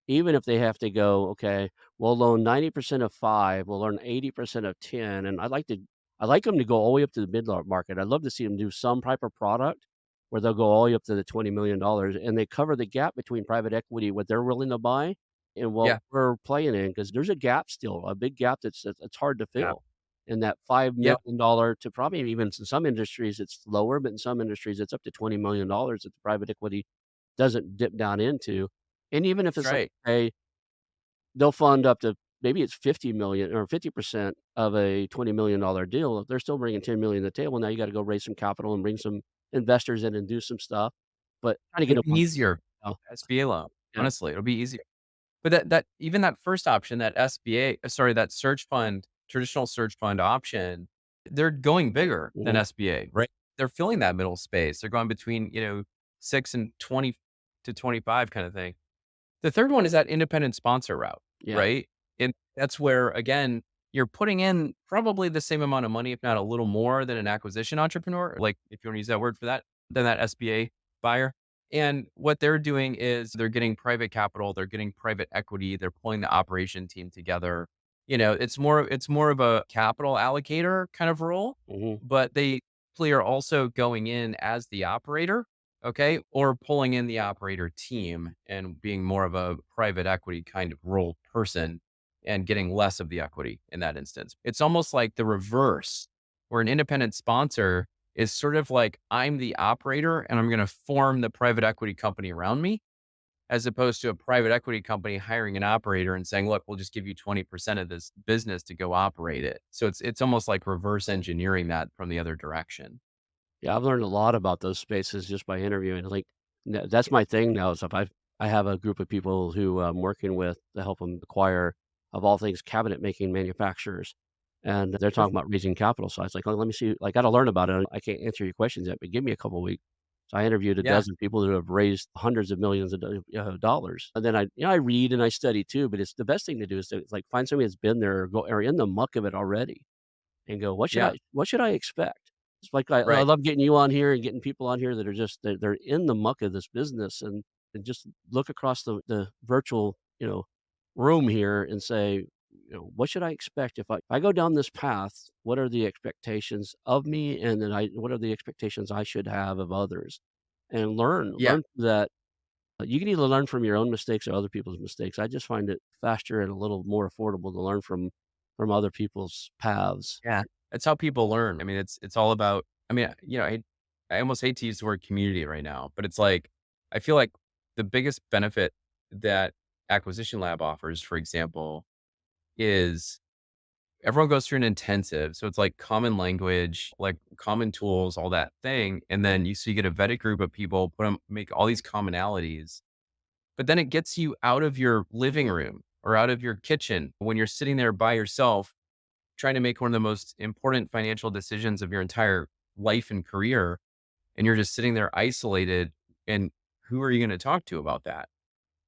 S1: even if they have to go, "Okay, we'll loan 90% of 5, we'll loan 80% of 10," and I like them to go all the way up to the market. I'd love to see them do some type of product where they'll go all the way up to the $20,000,000 and they cover the gap between private equity, what they're willing to buy, in what
S2: Yeah.
S1: we're playing in, because there's a gap still, a big gap that's hard to
S2: Yeah.
S1: fill. And that $5
S2: Yep.
S1: million to probably even in some industries, it's lower, but in some industries, it's up to $20 million that the private equity doesn't dip down into. And even if
S2: That's
S1: it's like,
S2: right.
S1: hey, they'll fund up to maybe it's 50 million or 50% of a $20 million deal. If they're still bringing 10 million to the table, now you got to go raise some capital and bring some investors in and do some stuff. But trying to get
S2: It'll
S1: up
S2: be
S1: on,
S2: easier.
S1: oh,
S2: SBA loan.
S1: yeah,
S2: Honestly, it'll be easier. But that even that first option, that SBA sorry, that search fund, traditional search fund option, they're going bigger than
S1: mhm,
S2: SBA, right? They're filling that middle space. They're going between, 6 and 20 to 25 kind of thing. The third one is that independent sponsor route,
S1: yeah,
S2: right? And that's where, again, you're putting in probably the same amount of money, if not a little more than an acquisition entrepreneur, like if you want to use that word for that, than that SBA buyer. And what they're doing is they're getting private capital, they're getting private equity, they're pulling the operation team together. It's more of a capital allocator kind of role,
S1: mhm.
S2: but they clearly are also going in as the operator. Okay. Or pulling in the operator team and being more of a private equity kind of role person and getting less of the equity in that instance. It's almost like the reverse, where an independent sponsor is sort of like, I'm the operator and I'm going to form the private equity company around me, as opposed to a private equity company hiring an operator and saying, look, we'll just give you 20% of this business to go operate it. So it's almost like reverse engineering that from the other direction.
S1: Yeah, I've learned a lot about those spaces just by interviewing. Like, that's my thing now. Is if I have a group of people who I'm working with to help them acquire, of all things, cabinet making manufacturers, and they're talking
S2: Perfect.
S1: about raising capital. So I was like, oh, let me see. I got to learn about it. I can't answer your questions yet, but give me a couple weeks. So I interviewed a
S2: Yeah.
S1: dozen people who have raised hundreds of millions of dollars, and then I read and I study too. But it's the best thing to do is to like find somebody that's been there or in the muck of it already and go,
S2: Yeah.
S1: what should I expect? It's like I
S2: Right.
S1: love getting you on here and getting people on here that are just they're in the muck of this business and just look across the virtual, room here and say, what should I expect if I go down this path? What are the expectations of me? And then what are the expectations I should have of others? And
S2: Yeah.
S1: learn that you can either learn from your own mistakes or other people's mistakes. I just find it faster and a little more affordable to learn from other people's paths.
S2: Yeah, that's how people learn. I mean, it's all about. I mean, I almost hate to use the word community right now, but it's like I feel like the biggest benefit that Acquisition Lab offers, for example, is everyone goes through an intensive. So it's like common language, like common tools, all that thing, and then you get a vetted group of people, make all these commonalities, but then it gets you out of your living room or out of your kitchen when you're sitting there by yourself trying to make one of the most important financial decisions of your entire life and career, and you're just sitting there isolated, and who are you going to talk to about that?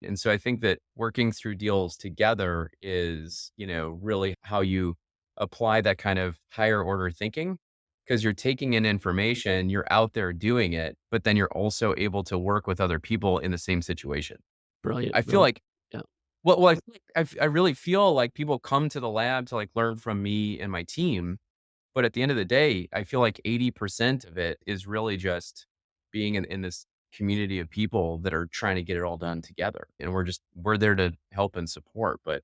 S2: And so I think that working through deals together is, really how you apply that kind of higher order thinking, because you're taking in information, you're out there doing it, but then you're also able to work with other people in the same situation. I
S1: Brilliant,
S2: feel
S1: brilliant.
S2: like
S1: Yeah.
S2: well, I feel like I really feel like people come to the lab to, like, learn from me and my team, but at the end of the day, I feel like 80% of it is really just being in this community of people that are trying to get it all done together, and we're there to help and support, but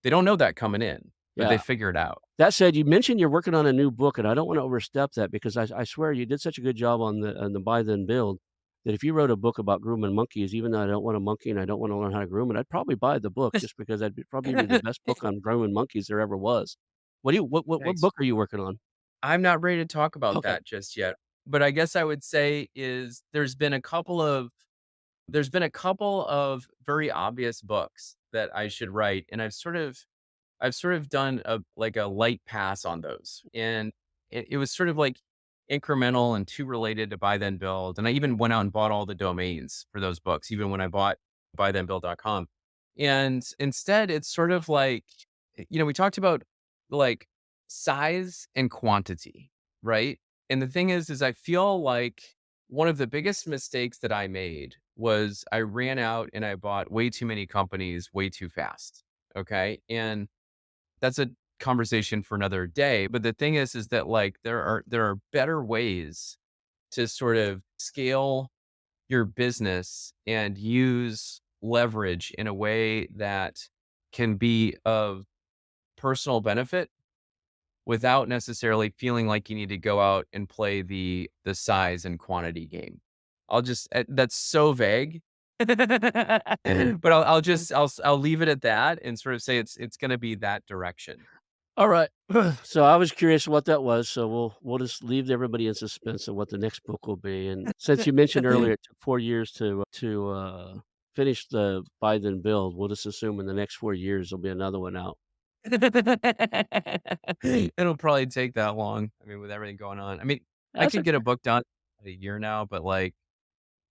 S2: they don't know that coming in, but they
S1: Yeah.
S2: figure it out.
S1: That said, you mentioned you're working on a new book, and I don't wanna overstep that because I swear you did such a good job on the buy then build, that if you wrote a book about grooming monkeys, even though I don't want a monkey and I don't wanna learn how to groom it, I'd probably buy the book just because that'd probably be the best book on grooming monkeys there ever was. What do you what
S2: Thanks.
S1: book are you working on?
S2: I'm not ready to talk about
S1: Okay.
S2: that just yet, but I guess I would say is there's been a couple of very obvious books that I should write, and I've sort of done a light pass on those, and it was sort of like incremental and too related to buy then build, and I even went out and bought all the domains for those books, even when I bought buythenbuild.com. And instead, it's sort of like, we talked about like size and quantity, right? And the thing is I feel like one of the biggest mistakes that I made was I ran out and I bought way too many companies way too fast. Okay. And that's a conversation for another day. But the thing is that like there are better ways to sort of scale your business and use leverage in a way that can be of personal benefit without necessarily feeling like you need to go out and play the size and quantity game. That's so vague, but I'll leave it at that and sort of say it's gonna be that direction.
S1: Alright. So, I was curious what that was, so we'll just leave everybody in suspense of what the next book will be, and since you mentioned earlier it took 4 years to finish the Buy Then Build, we'll just assume in the next 4 years there'll be another one out.
S2: It'll probably take that long. I mean, with everything going on. I mean, I
S1: That's
S2: could get a
S1: okay.
S2: book done in a year now, but like,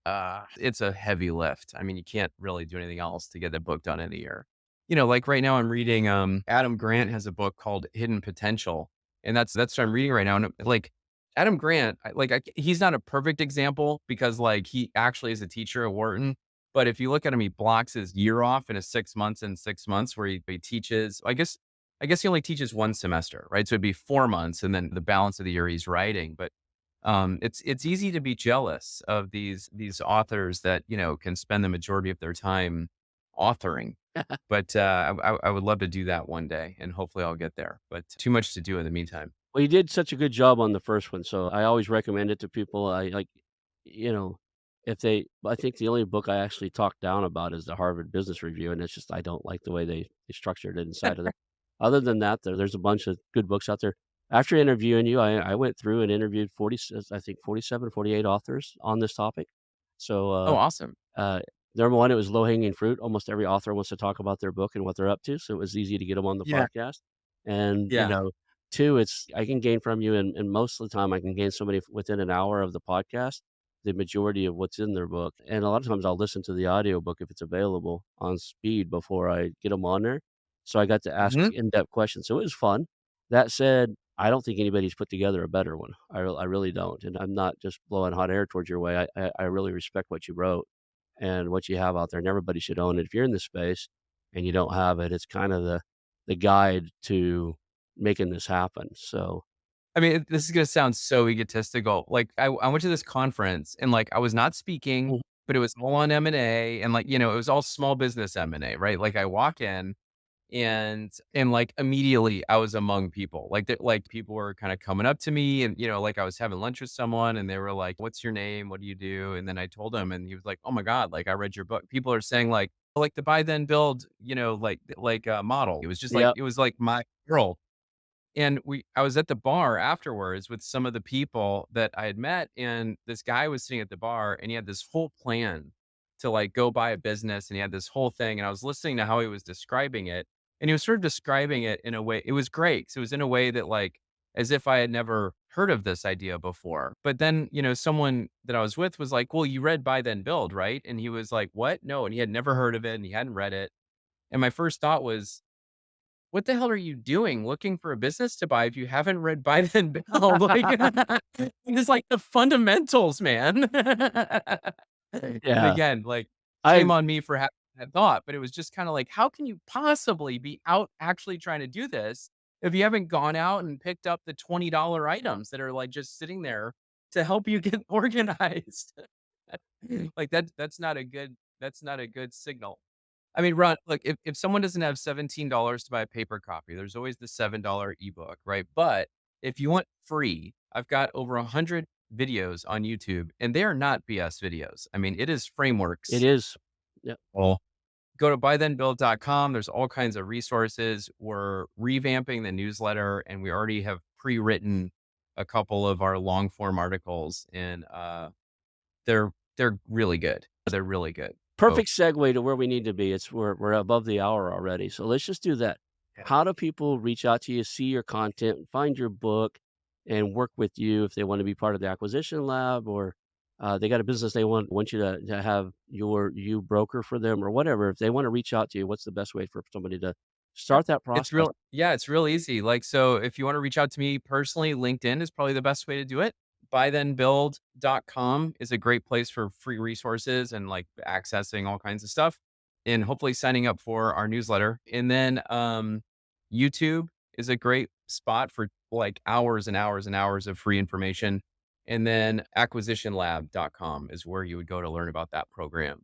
S2: it's a heavy lift. I mean, you can't really do anything else to get the book done in a year. Like right now I'm reading, Adam Grant has a book called Hidden Potential, and that's what I'm reading right now. And like Adam Grant, he's not a perfect example because like he actually is a teacher at Wharton. But if you look at him, he blocks his year off in a 6 months and 6 months where he teaches. I guess he only teaches one semester, right? So it'd be 4 months, and then the balance of the year he's writing. But it's easy to be jealous of these authors that can spend the majority of their time authoring. But I would love to do that one day, and hopefully I'll get there. But too much to do in the meantime.
S1: Well, you did such a good job on the first one, so I always recommend it to people. I like, you know, if they I think the only book I actually talked down about is the Harvard Business Review, and it's just I don't like the way they structured it inside of there. Other than that, there's a bunch of good books out there. After interviewing you, I went through and interviewed 40 I think 47, 48 authors on this topic. So,
S2: Oh, awesome.
S1: uh, number 1, it was low-hanging fruit. Almost every author wants to talk about their book and what they're up to, so it was easy to get them on the
S2: Yeah.
S1: podcast. And,
S2: Yeah.
S1: 2, it's I can gain from you, and most of the time, I can gain somebody within an hour of the podcast, the majority of what's in their book, and a lot of times, I'll listen to the audiobook if it's available on speed before I get them on there, so I got to ask
S2: Mhm.
S1: in-depth questions, so it was fun. That said, I don't think anybody's put together a better one. I really don't, and I'm not just blowing hot air towards your way. I really respect what you wrote and what you have out there, and everybody should own it. If you're in this space and you don't have it, it's kind of the guide to making this happen, so
S2: I mean, this is gonna sound so egotistical. Like, I went to this conference and, like, I was not speaking,
S1: Mhm.
S2: but it was all on M&A and, like, it was all small business M&A, right? Like, I walk in and, like, immediately I was among people. Like, people were kinda coming up to me and, like, I was having lunch with someone and they were like, "What's your name? What do you do?" And then I told him and he was like, "Oh my god, like, I read your book." People are saying, like, the buy then build, model. It was just like
S1: Yep.
S2: it was like my world. And I was at the bar afterwards with some of the people that I had met, and this guy was sitting at the bar, and he had this whole plan to, like, go buy a business, and he had this whole thing, and I was listening to how he was describing it, and he was sort of describing it in a way it was great, 'cause it was in a way that, like, as if I had never heard of this idea before. But then, someone that I was with was like, "Well, you read Buy Then Build, right?" And he was like, "What? No," and he had never heard of it, and he hadn't read it, and my first thought was, what the hell are you doing looking for a business to buy if you haven't read Buy Then Build? Like, it's like the fundamentals, man. And
S1: Yeah.
S2: again, like,
S1: I
S2: shame on me for having that thought, but it was just kinda like, how can you possibly be out actually trying to do this if you haven't gone out and picked up the $20 items that are, like, just sitting there to help you get organized? Like, that's not a good signal. I mean, Ron, look, if someone doesn't have $17 to buy a paper copy, there's always the $7 ebook, right? But if you want free, I've got over 100 videos on YouTube, and they are not BS videos. I mean, it is
S1: it
S2: frameworks.
S1: is. Yep.
S2: Well, go to buythenbuild.com. There's all kinds of resources. We're revamping the newsletter, and we already have pre-written a couple of our long form articles, and they're really good. They're really good. So
S1: Perfect segue to where we need to be. We're above the hour already, so let's just do that. How do people reach out to you, see your content, find your book, and work with you if they wanna be part of the acquisition lab or, they got a business they want you to have you broker for them or whatever. If they wanna reach out to you, what's the best way for somebody to
S2: yeah,
S1: start that process?
S2: it's real easy. Like, so if you wanna reach out to me personally, LinkedIn is probably the best way to do it. Buythenbuild.com is a great place for free resources and, like, accessing all kinds of stuff, and hopefully signing up for our newsletter. And then, YouTube is a great spot for, like, hours and hours and hours of free information. And then acquisitionlab.com is where you would go to learn about that program.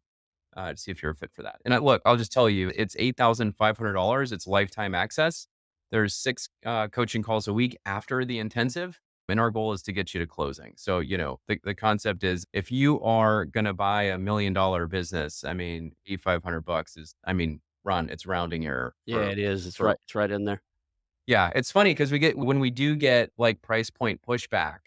S2: to see if you're a fit for that. And look, I'll just tell you, it's $8,500. It's lifetime access. There's 6 coaching calls a week after the intensive. And our goal is to get you to closing. So, the concept is if you are going to buy $1 million business, I mean, $8,500 is, Ron, it's rounding error
S1: Yeah, it is. It's
S2: for
S1: right. It's right in there.
S2: yeah, it's funny because when we do get, like, price point pushback,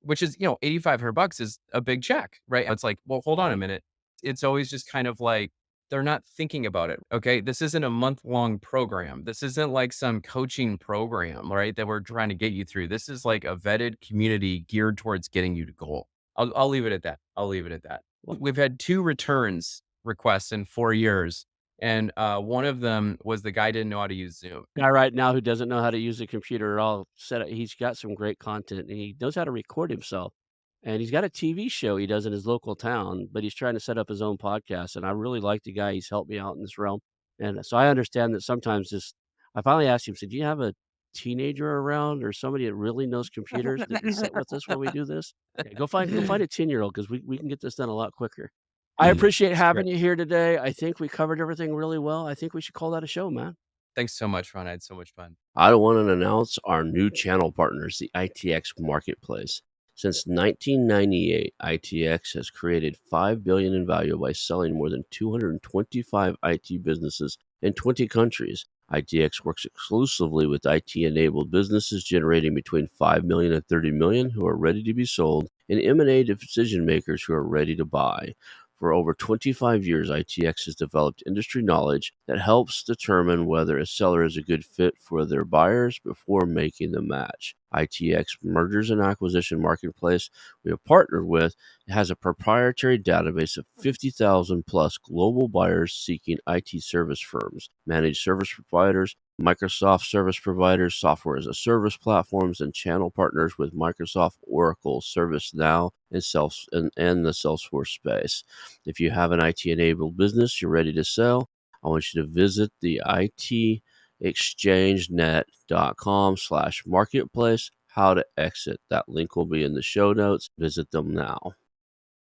S2: which is, $8,500 is a big check, right? It's like, "Well, hold on a minute." It's always just kind of like, they're not thinking about it, okay? This isn't a month-long program. This isn't like some coaching program, right, that we're trying to get you through. This is like a vetted community geared towards getting you to goal. I'll leave it at that. I'll leave it at that.
S1: Well,
S2: We've had 2 returns requests in 4 years, and, one of them was the guy didn't know how to use Zoom.
S1: guy right now who doesn't know how to use a computer at all said he's got some great content and he knows how to record himself. And he's got a TV show he does in his local town, but he's trying to set up his own podcast. And I really like the guy. He's helped me out in this realm. And so I understand that sometimes just I finally asked him, said, "Do you have a teenager around or somebody that really knows computers that can sit with us while we do this? Yeah, go find a 10-year-old because we can get this done a lot quicker." I appreciate
S2: Sure.
S1: having you here today. I think we covered everything really well. I think we should call that a show, man.
S2: Thanks so much, Ron. I had so much fun.
S1: I want to announce our new channel partners, the ITX Marketplace. Since 1998, ITX has created $5 billion in value by selling more than 225 IT businesses in 20 countries. ITX works exclusively with IT-enabled businesses generating between 5 million and 30 million who are ready to be sold, and M&A decision makers who are ready to buy. For over 25 years, ITX has developed industry knowledge that helps determine whether a seller is a good fit for their buyers before making the match. ITX Mergers and Acquisition Marketplace we have partnered with has a proprietary database of 50,000 plus global buyers seeking IT service firms, managed service providers, Microsoft service providers, software as a service platforms, and channel partners with Microsoft, Oracle, ServiceNow, and the Salesforce space. If you have an IT-enabled business you're ready to sell, I want you to visit the itexchangenet.com/marketplace. How to exit. That link will be in the show notes. Visit them now.